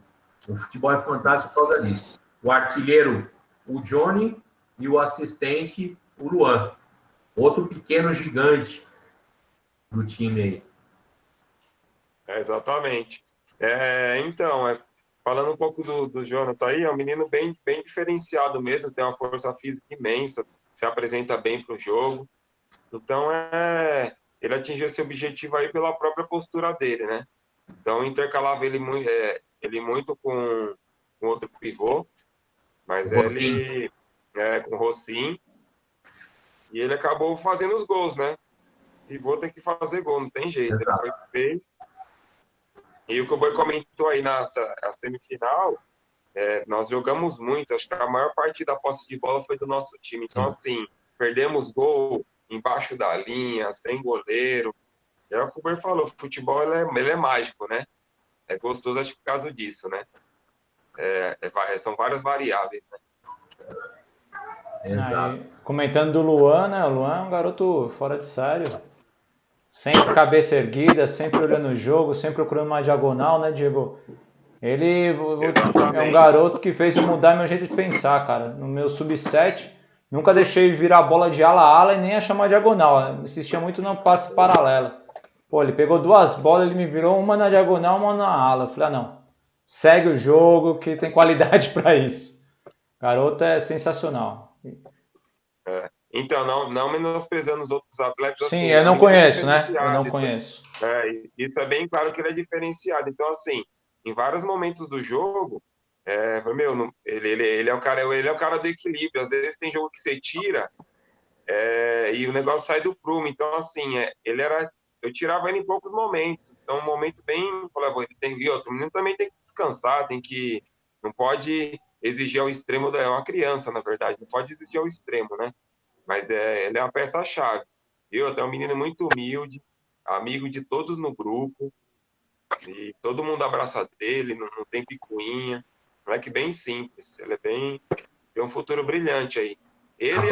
A: o futebol é fantástico por causa disso. O artilheiro, o Johnny, e o assistente, o Luan. outro pequeno gigante do time aí.
C: Exatamente. Então, falando um pouco do Jonathan aí, é um menino bem diferenciado mesmo, tem uma força física imensa, se apresenta bem para o jogo. Então, ele atingiu esse objetivo aí pela própria postura dele, né? Então, intercalava ele muito com outro pivô, mas ele com o Rossim, e ele acabou fazendo os gols, né? Pivô tem que fazer gol, não tem jeito. Ele foi que fez. E o que o Boi comentou aí a semifinal, nós jogamos muito, acho que a maior parte da posse de bola foi do nosso time. Então, assim, perdemos gol embaixo da linha, sem goleiro. É o que o Boi falou, futebol ele é mágico, né? É gostoso, acho que por causa disso, né? São várias variáveis, né?
D: Exato. Comentando do Luan, né? O Luan é um garoto fora de sério. Sempre cabeça erguida, sempre olhando o jogo, sempre procurando uma diagonal, né, Diego? Ele é um garoto que fez eu mudar meu jeito de pensar, cara. No meu sub-7, nunca deixei virar a bola de ala a ala e nem a chamar diagonal. Eu insistia muito no passe paralelo. Pô, ele pegou 2 bolas, ele me virou uma na diagonal, uma na ala. Eu falei, não, segue o jogo que tem qualidade para isso. Garoto é sensacional.
C: Então, não menosprezando os outros atletas.
D: Sim,
C: assim,
D: eu não conheço, né? Eu não conheço.
C: Isso é bem claro que ele é diferenciado. Então, assim, em vários momentos do jogo, ele é o cara do equilíbrio. Às vezes tem jogo que você tira e o negócio sai do prumo. Então, assim, eu tirava ele em poucos momentos. Então, um momento bem... ele tem que vir outro. O menino também tem que descansar, não pode exigir ao extremo. É uma criança, na verdade. Não pode exigir ao extremo, né? Mas ele é uma peça-chave. Até um menino muito humilde, amigo de todos no grupo, e todo mundo abraça dele, não tem picuinha. Moleque bem simples, tem um futuro brilhante aí. Ele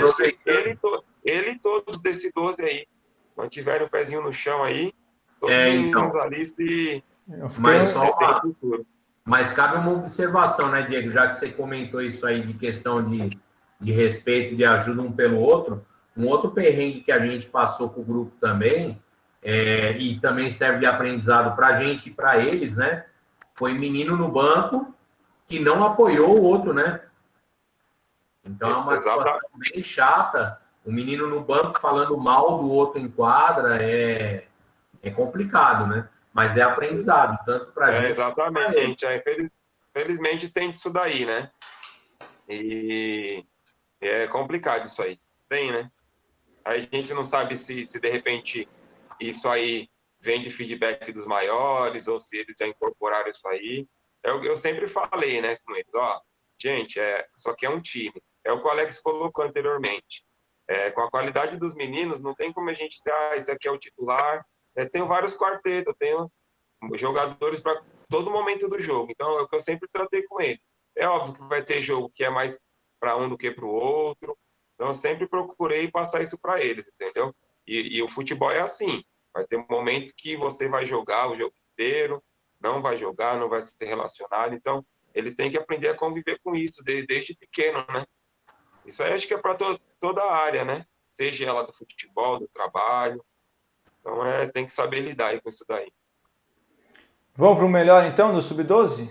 C: e todos desse 12 aí, mantiveram o pezinho no chão aí, todos os meninos ali tem futuro.
A: Mas cabe uma observação, né, Diego? Já que você comentou isso aí de questão de respeito, de ajuda um pelo outro, um outro perrengue que a gente passou com o grupo também, e também serve de aprendizado para a gente e para eles, né? Foi menino no banco que não apoiou o outro, né? Então é uma situação bem chata. O menino no banco falando mal do outro em quadra é complicado, né? Mas é aprendizado, tanto para a gente.
C: Exatamente. Infelizmente tem disso daí, né? E é complicado isso aí. Tem, né? Aí a gente não sabe se de repente isso aí vem de feedback dos maiores ou se eles já incorporaram isso aí. Eu sempre falei, né, com eles, gente, isso aqui é um time. É o que o Alex colocou anteriormente. Com a qualidade dos meninos, não tem como a gente ter, esse aqui é o titular. Tenho vários quartetos, tenho jogadores para todo momento do jogo. Então, é o que eu sempre tratei com eles. É óbvio que vai ter jogo que é mais para um do que para o outro. Então, eu sempre procurei passar isso para eles, entendeu? E o futebol é assim. Vai ter momentos que você vai jogar o jogo inteiro, não vai jogar, não vai se relacionar. Então, eles têm que aprender a conviver com isso desde pequeno, né? Isso aí acho que é para toda a área, né? Seja ela do futebol, do trabalho. Então, tem que saber lidar com isso daí.
D: Vamos para o melhor, então, do Sub-12?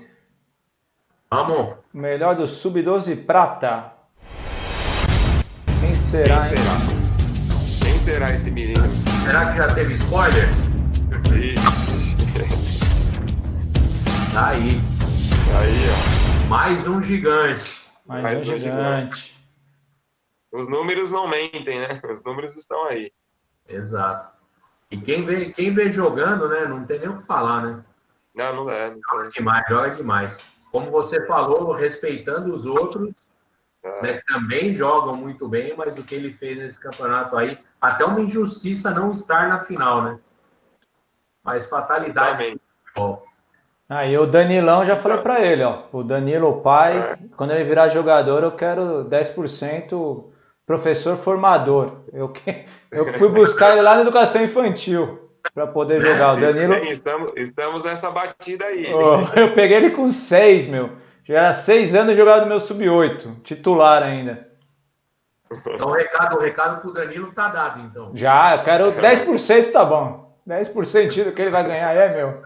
A: Vamos.
D: O melhor do Sub-12 prata. Quem será, hein?
C: Quem será esse menino?
A: Será que já teve spoiler? Tá aí.
C: Aí, ó.
A: Mais um gigante.
D: Mais um gigante.
C: Os números não mentem, né? Os números estão aí.
A: Exato. E quem vê jogando, né? Não tem nem o que falar, né?
C: Não é.
A: Joga demais. Como você falou, respeitando os outros, né, que também jogam muito bem, mas o que ele fez nesse campeonato aí, até uma injustiça não estar na final, né? Mas fatalidade.
D: E o Danilão, já falei para ele, ó. O Danilo, o pai, quando ele virar jogador, eu quero 10% professor formador. Eu fui buscar ele lá na educação infantil para poder jogar. O Danilo.
C: Estamos nessa batida aí.
D: Eu peguei ele com 6, meu. Já era 6 anos jogado no meu sub-8, titular ainda.
A: Então o recado pro Danilo tá dado, então.
D: Já, eu quero 10%, tá bom. 10% do que ele vai ganhar é meu.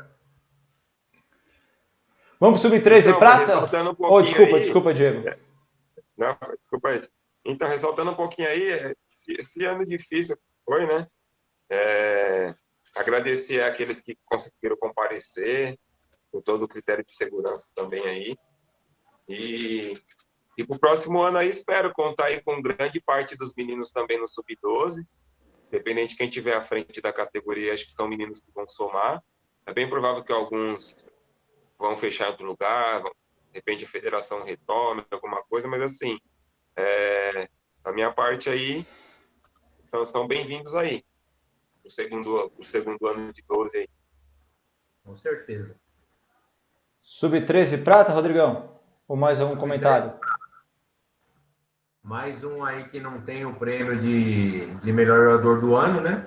D: Vamos pro sub-13
C: Então,
D: prata?
C: ressaltando um pouquinho
D: Desculpa, Diego.
C: Não, desculpa aí. Então, ressaltando um pouquinho aí, esse ano difícil foi, né? Agradecer àqueles que conseguiram comparecer, com todo o critério de segurança também aí. E para o próximo ano aí, espero contar aí com grande parte dos meninos também no sub-12. Independente de quem tiver à frente da categoria, acho que são meninos que vão somar. É bem provável que alguns vão fechar em outro lugar, de repente a federação retome alguma coisa, mas assim, da minha parte aí, são bem-vindos aí, o segundo ano de 12 aí.
A: Com certeza.
D: Sub-13 prata, Rodrigão? Ou mais algum comentário?
A: Mais um aí que não tem o prêmio de melhor jogador do ano, né?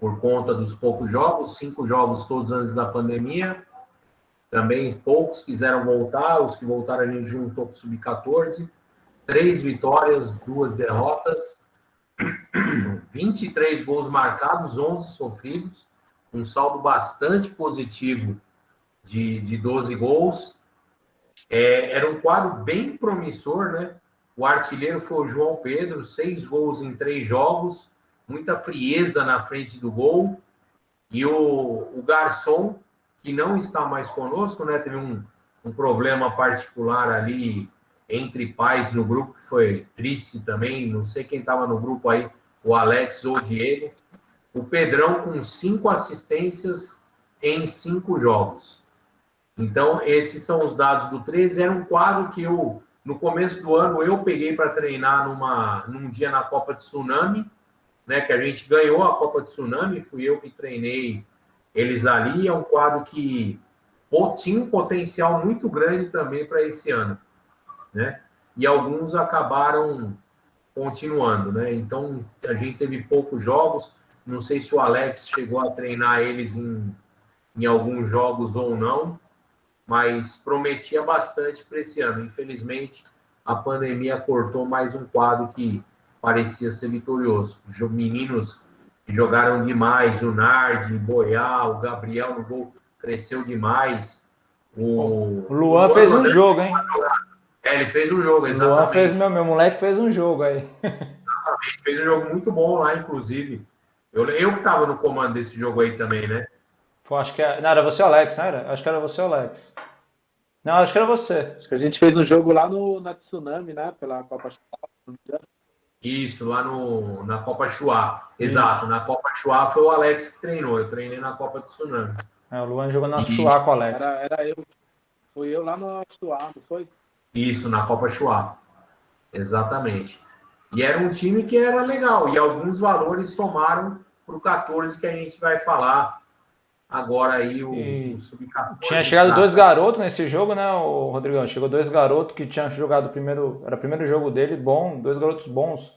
A: Por conta dos poucos jogos, 5 jogos todos antes da pandemia. Também poucos quiseram voltar, os que voltaram a gente juntou com o Sub-14. 3 vitórias, 2 derrotas, 23 gols marcados, 11 sofridos, um saldo bastante positivo de 12 gols. Era um quadro bem promissor, né? O artilheiro foi o João Pedro, 6 gols em 3 jogos, muita frieza na frente do gol. E o Garçom, que não está mais conosco, né? Teve um problema particular ali entre pais no grupo, que foi triste também. Não sei quem estava no grupo aí, o Alex ou o Diego. O Pedrão com 5 assistências em 5 jogos. Então, esses são os dados do 13. Era um quadro que no começo do ano, eu peguei para treinar num dia na Copa de Tsunami, né, que a gente ganhou a Copa de Tsunami, fui eu que treinei eles ali. É um quadro que tinha um potencial muito grande também para esse ano, né? E alguns acabaram continuando, né? Então, a gente teve poucos jogos. Não sei se o Alex chegou a treinar eles em alguns jogos ou não, mas prometia bastante para esse ano. Infelizmente, a pandemia cortou mais um quadro que parecia ser vitorioso. Meninos que jogaram demais, o Nardi, Boiá, o Gabriel no gol cresceu demais.
D: O Luan fez um jogo, hein?
A: Ele fez um jogo, exatamente.
D: O Luan fez, meu moleque fez um jogo aí.
A: Exatamente, fez um jogo muito bom lá, inclusive. Eu que estava no comando desse jogo aí também, né?
D: Acho que não, era você, Alex, não era? Acho que era você, Alex. Não, acho que era você.
B: Acho que a gente fez um jogo lá na Tsunami, né? Pela Copa Chua.
A: Isso, lá na Copa Chua. Exato, na Copa Chua foi o Alex que treinou. Eu treinei na Copa de Tsunami.
D: O Luan jogou na Chua com o Alex.
B: Era eu. Fui eu lá no Chua, não foi?
A: Isso, na Copa Chua. Exatamente. E era um time que era legal. E alguns valores somaram para o 14 que a gente vai falar agora aí, o Sub-14.
D: Tinha chegado 2 garotos nesse jogo, né, o Rodrigão? Chegou 2 garotos que tinham jogado era o primeiro jogo dele, bom, 2 garotos bons.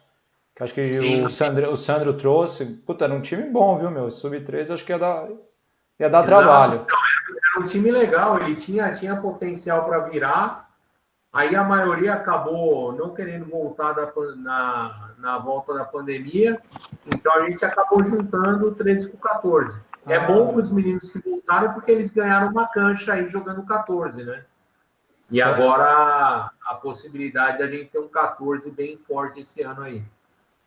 D: Que acho que sim, o Sandro trouxe. Puta, era um time bom, viu, meu? Sub-13 acho que ia dar trabalho.
A: Era um time legal, ele tinha potencial para virar. Aí a maioria acabou não querendo voltar na volta da pandemia. Então a gente acabou juntando o 13 com o 14. É bom para os meninos que voltaram, porque eles ganharam uma cancha aí jogando 14, né? E agora a possibilidade da gente ter um 14 bem forte esse ano aí.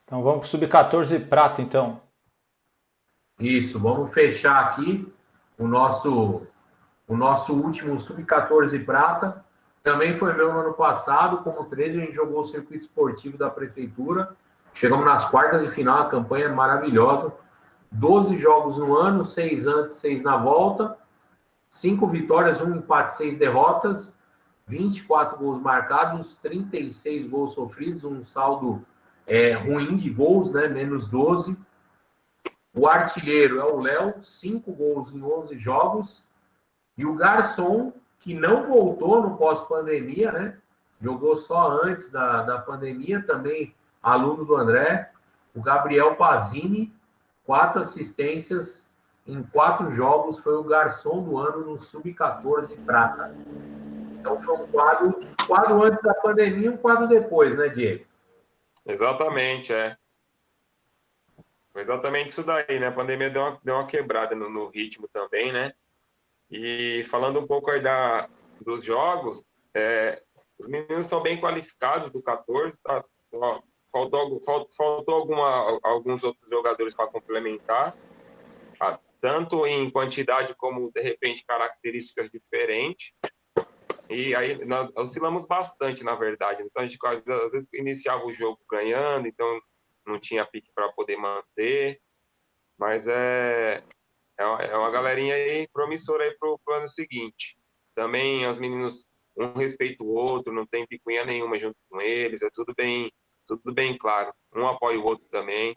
D: Então vamos para o Sub-14 prata, então.
A: Isso, vamos fechar aqui o nosso último Sub-14 prata. Também foi meu no ano passado, como 13, a gente jogou o circuito esportivo da prefeitura. Chegamos nas quartas de final, a campanha maravilhosa. 12 jogos no ano, 6 antes, 6 na volta. 5 vitórias, 1 empate, 6 derrotas. 24 gols marcados, 36 gols sofridos, um saldo ruim de gols, né? Menos 12. O artilheiro é o Léo, 5 gols em 11 jogos. E o Garçom, que não voltou no pós-pandemia, né? Jogou só antes da pandemia, também aluno do André. O Gabriel Pazini, 4 assistências em 4 jogos, foi o garçom do ano no Sub-14 prata. Então foi um quadro antes da pandemia e um quadro depois, né, Diego?
C: Exatamente, Foi exatamente isso daí, né? A pandemia deu uma quebrada no ritmo também, né? E falando um pouco aí dos jogos, os meninos são bem qualificados do 14, tá? Ó, faltou alguns outros jogadores para complementar, tanto em quantidade como, de repente, características diferentes. E aí nós oscilamos bastante, na verdade. Então a gente às vezes iniciava o jogo ganhando, então não tinha pique para poder manter. Mas é uma galerinha aí promissora aí pro ano seguinte. Também os meninos, um respeita o outro, não tem picuinha nenhuma junto com eles, é tudo bem claro. Um apoia o outro também.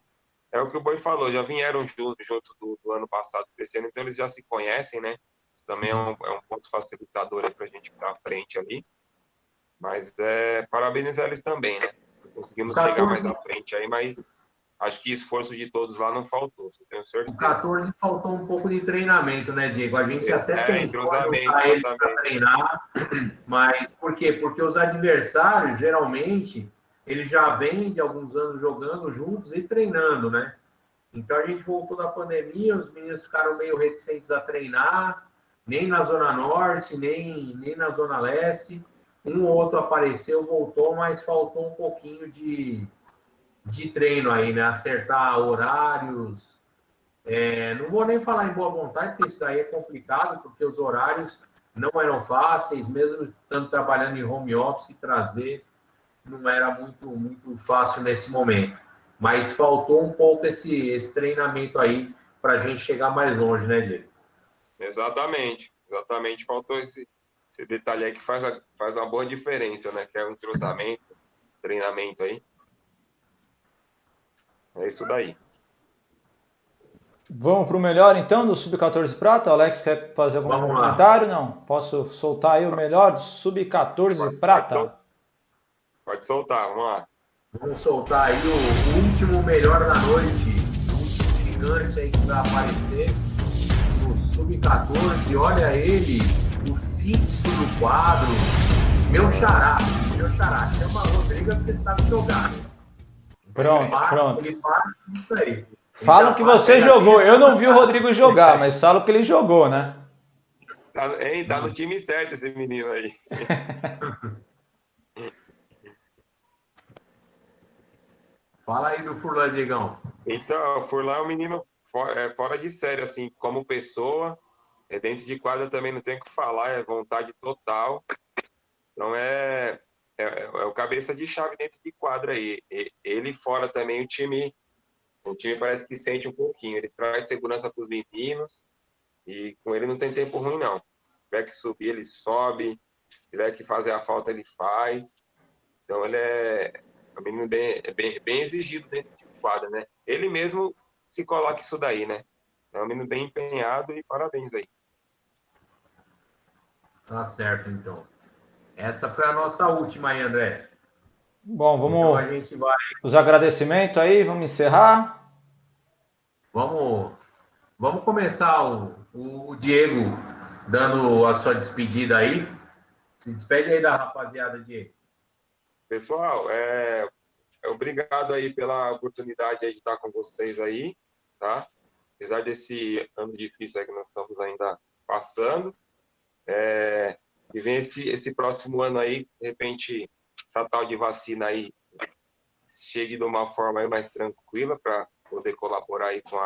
C: É o que o Boi falou, já vieram juntos do ano passado crescendo, então eles já se conhecem, né? Isso também é um ponto facilitador aí pra gente que tá à frente ali. Mas parabenizar eles também, né? Conseguimos chegar mais à frente aí, mas acho que esforço de todos lá não faltou, tenho certeza.
A: O 14 faltou um pouco de treinamento, né, Diego? A gente até tentou
C: entrosamento
A: ajudar eles para treinar, mas por quê? Porque os adversários, geralmente, eles já vêm de alguns anos jogando juntos e treinando, né? Então a gente voltou da pandemia, os meninos ficaram meio reticentes a treinar, nem na Zona Norte, nem na Zona Leste. Um ou outro apareceu, voltou, mas faltou um pouquinho de treino aí, né? Acertar horários. Não vou nem falar em boa vontade, porque isso daí é complicado, porque os horários não eram fáceis, mesmo estando trabalhando em home office, trazer não era muito fácil nesse momento. Mas faltou um pouco esse treinamento aí para a gente chegar mais longe, né, Diego?
C: Exatamente. Faltou esse detalhe aí que faz uma boa diferença, né? Que é o entrosamento, treinamento aí. É isso daí.
D: Vamos para o melhor, então, do Sub-14 Prata? O Alex quer fazer algum comentário? Não. Posso soltar aí o melhor do Sub-14 Prata?
C: Pode soltar, vamos lá.
A: Vamos soltar aí o último melhor da noite. Um gigante aí que vai aparecer no Sub-14. Olha ele, o fixo do quadro. Meu xará. Chama Rodrigo porque sabe jogar.
D: Pronto.
A: Ele faz isso aí.
D: Falam que você jogou. Eu não vi o Rodrigo jogar, mas falam que ele jogou, né?
C: Tá no time certo esse menino aí.
A: Fala aí do Furlan, Diegão.
C: Então, o Furlan é um menino fora de série, assim, como pessoa. Dentro de quadra também não tem o que falar, é vontade total. Então é o cabeça de chave dentro de quadra aí. Ele fora também o time parece que sente um pouquinho. Ele traz segurança para os meninos e com ele não tem tempo ruim, não. Se tiver que subir, ele sobe. Se tiver que fazer a falta, ele faz. Então ele é um menino bem exigido dentro de quadra, né? Ele mesmo se coloca isso daí, né? É um menino bem empenhado e parabéns aí.
A: Tá certo, então. Essa foi a nossa última aí, André.
D: Bom, vamos.
A: Então a gente vai.
D: Os agradecimentos aí, vamos encerrar.
A: Vamos começar o Diego dando a sua despedida aí. Se despede aí da rapaziada, Diego.
C: Pessoal, obrigado aí pela oportunidade aí de estar com vocês aí, tá? Apesar desse ano difícil aí que nós estamos ainda passando, e vem esse próximo ano aí, de repente, essa tal de vacina aí chegue de uma forma aí mais tranquila para poder colaborar aí com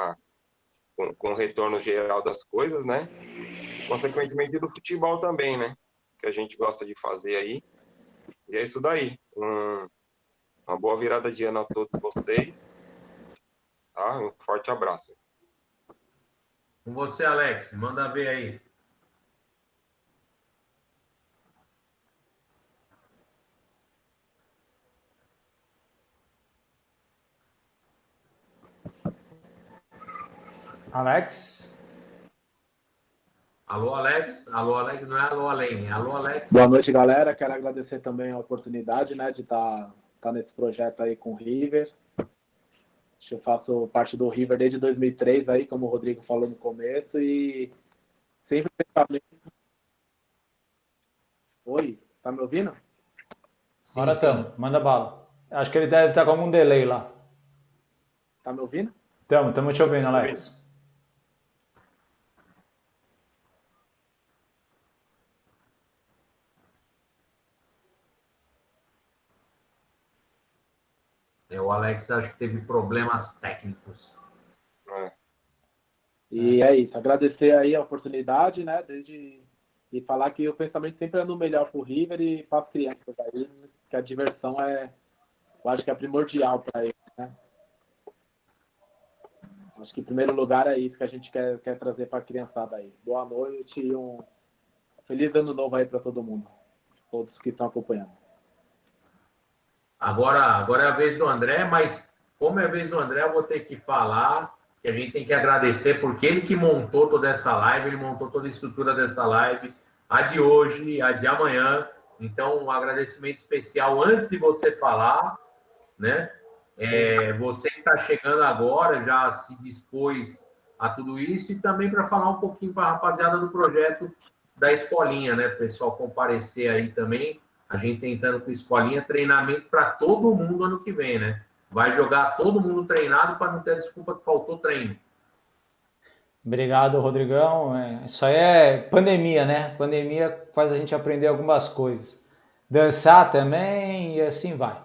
C: o retorno geral das coisas, né? Consequentemente do futebol também, né? Que a gente gosta de fazer aí. E é isso daí. Uma boa virada de ano a todos vocês. Tá? Um forte abraço.
A: Com você, Alex. Manda ver aí.
D: Alex?
A: Alô, Alex? Alô, Alex? Não é alô, além. É alô, Alex?
B: Boa noite, galera. Quero agradecer também a oportunidade, né, de estar nesse projeto aí com o River. Eu faço parte do River desde 2003 aí, como o Rodrigo falou no começo, e sempre pensamento... Oi, tá me ouvindo?
D: Sim, sim. Manda bala. Acho que ele deve estar com algum delay lá.
B: Tá me ouvindo?
D: Estamos te ouvindo, Alex.
A: O Alex acho que teve problemas técnicos.
B: E é isso. Agradecer aí a oportunidade, né? E falar que o pensamento sempre é no melhor pro River e para as crianças aí, que a diversão eu acho que é primordial para eles, né? Acho que em primeiro lugar é isso que a gente quer trazer para a criançada aí. Boa noite e um feliz ano novo aí para todo mundo, todos que estão acompanhando.
A: Agora é a vez do André, mas como é a vez do André, eu vou ter que falar que a gente tem que agradecer, porque ele que montou toda essa live, ele montou toda a estrutura dessa live, a de hoje, a de amanhã. Então, um agradecimento especial antes de você falar, né? Você que está chegando agora já se dispôs a tudo isso, e também para falar um pouquinho para a rapaziada do projeto da Escolinha, né? O pessoal comparecer aí também. A gente tentando com a Escolinha treinamento para todo mundo ano que vem, né? Vai jogar todo mundo treinado para não ter desculpa que faltou treino.
D: Obrigado, Rodrigão. Isso aí é pandemia, né? Pandemia faz a gente aprender algumas coisas. Dançar também e assim vai.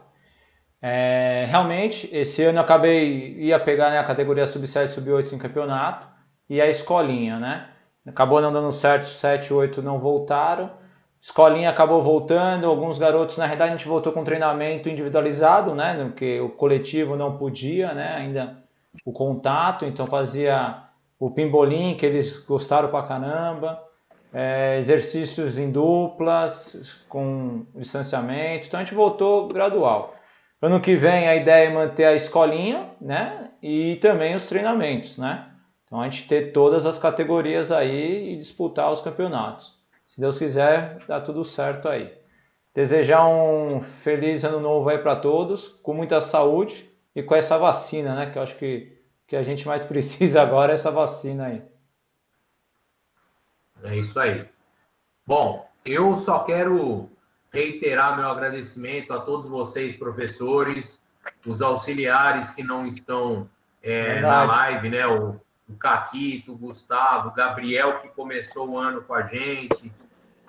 D: Realmente, esse ano eu ia pegar, né, a categoria sub-7, sub-8 em campeonato e a Escolinha, né? Acabou não dando certo, 7, 8 não voltaram. Escolinha acabou voltando, alguns garotos, na realidade a gente voltou com treinamento individualizado, né, porque o coletivo não podia, né, ainda o contato, então fazia o pimbolim, que eles gostaram pra caramba, exercícios em duplas, com distanciamento, então a gente voltou gradual. Ano que vem a ideia é manter a escolinha, né, e também os treinamentos, né, então a gente ter todas as categorias aí e disputar os campeonatos. Se Deus quiser, dá tudo certo aí. Desejar um feliz ano novo aí para todos, com muita saúde e com essa vacina, né? Que eu acho que a gente mais precisa agora é essa vacina aí.
A: É isso aí. Bom, eu só quero reiterar meu agradecimento a todos vocês, professores, os auxiliares que não estão na live, né? O Caquito, o Gustavo, o Gabriel, que começou o ano com a gente,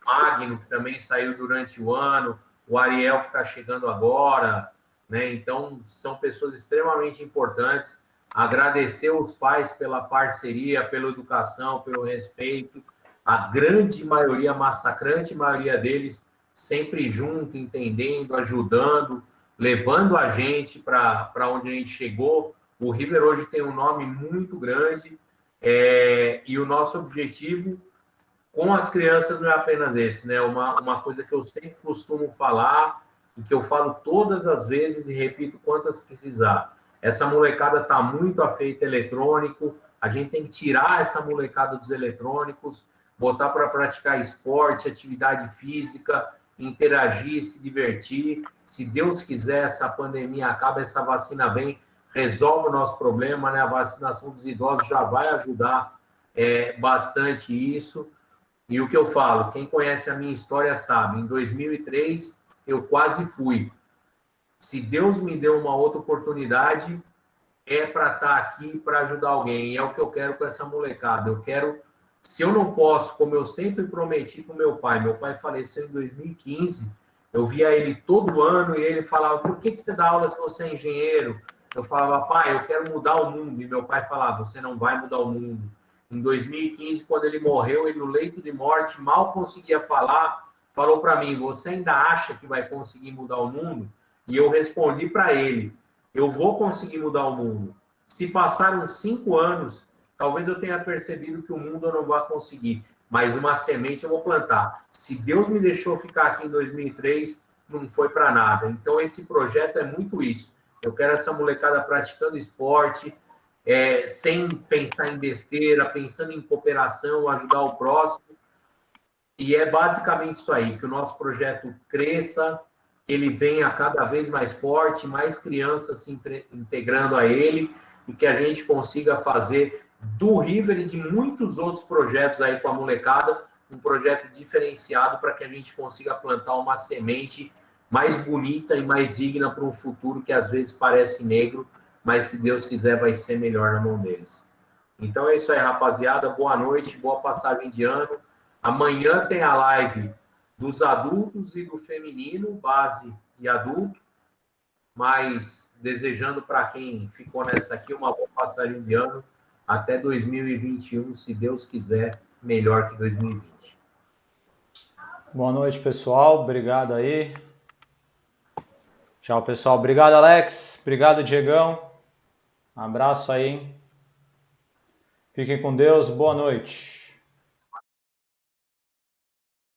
A: Magno, que também saiu durante o ano, o Ariel, que está chegando agora, né? Então, são pessoas extremamente importantes. Agradecer os pais pela parceria, pela educação, pelo respeito. A grande maioria, a massacrante maioria deles, sempre junto, entendendo, ajudando, levando a gente para onde a gente chegou. O River hoje tem um nome muito grande, e o nosso objetivo com as crianças não é apenas esse, né? Uma coisa que eu sempre costumo falar e que eu falo todas as vezes e repito quantas precisar. Essa molecada está muito afeita eletrônico, a gente tem que tirar essa molecada dos eletrônicos, botar para praticar esporte, atividade física, interagir, se divertir. Se Deus quiser, essa pandemia acaba, essa vacina vem, resolve o nosso problema, né? A vacinação dos idosos já vai ajudar bastante isso. E o que eu falo, quem conhece a minha história sabe, em 2003 eu quase fui. Se Deus me deu uma outra oportunidade, é para estar aqui para ajudar alguém. E é o que eu quero com essa molecada. Eu quero, se eu não posso, como eu sempre prometi para o meu pai faleceu em 2015, eu via ele todo ano e ele falava, por que você dá aula se você é engenheiro? Eu falava, pai, eu quero mudar o mundo. E meu pai falava, você não vai mudar o mundo. Em 2015, quando ele morreu, ele no leito de morte, mal conseguia falar, falou para mim, você ainda acha que vai conseguir mudar o mundo? E eu respondi para ele, eu vou conseguir mudar o mundo. Se passaram 5 anos, talvez eu tenha percebido que o mundo eu não vou conseguir, mas uma semente eu vou plantar. Se Deus me deixou ficar aqui em 2003, não foi para nada. Então, esse projeto é muito isso. Eu quero essa molecada praticando esporte, sem pensar em besteira, pensando em cooperação, ajudar o próximo. E é basicamente isso aí, que o nosso projeto cresça, que ele venha cada vez mais forte, mais crianças se integrando a ele, e que a gente consiga fazer do River e de muitos outros projetos aí com a molecada, um projeto diferenciado para que a gente consiga plantar uma semente mais bonita e mais digna para um futuro que às vezes parece negro, mas se Deus quiser vai ser melhor na mão deles. Então é isso aí, rapaziada. Boa noite, boa passagem de ano. Amanhã tem a live dos adultos e do feminino, base e adulto. Mas desejando para quem ficou nessa aqui uma boa passagem de ano. Até 2021, se Deus quiser, melhor que 2020.
D: Boa noite, pessoal. Obrigado aí. Tchau, pessoal. Obrigado, Alex. Obrigado, Diegão. Um abraço aí. Fiquem com Deus. Boa noite.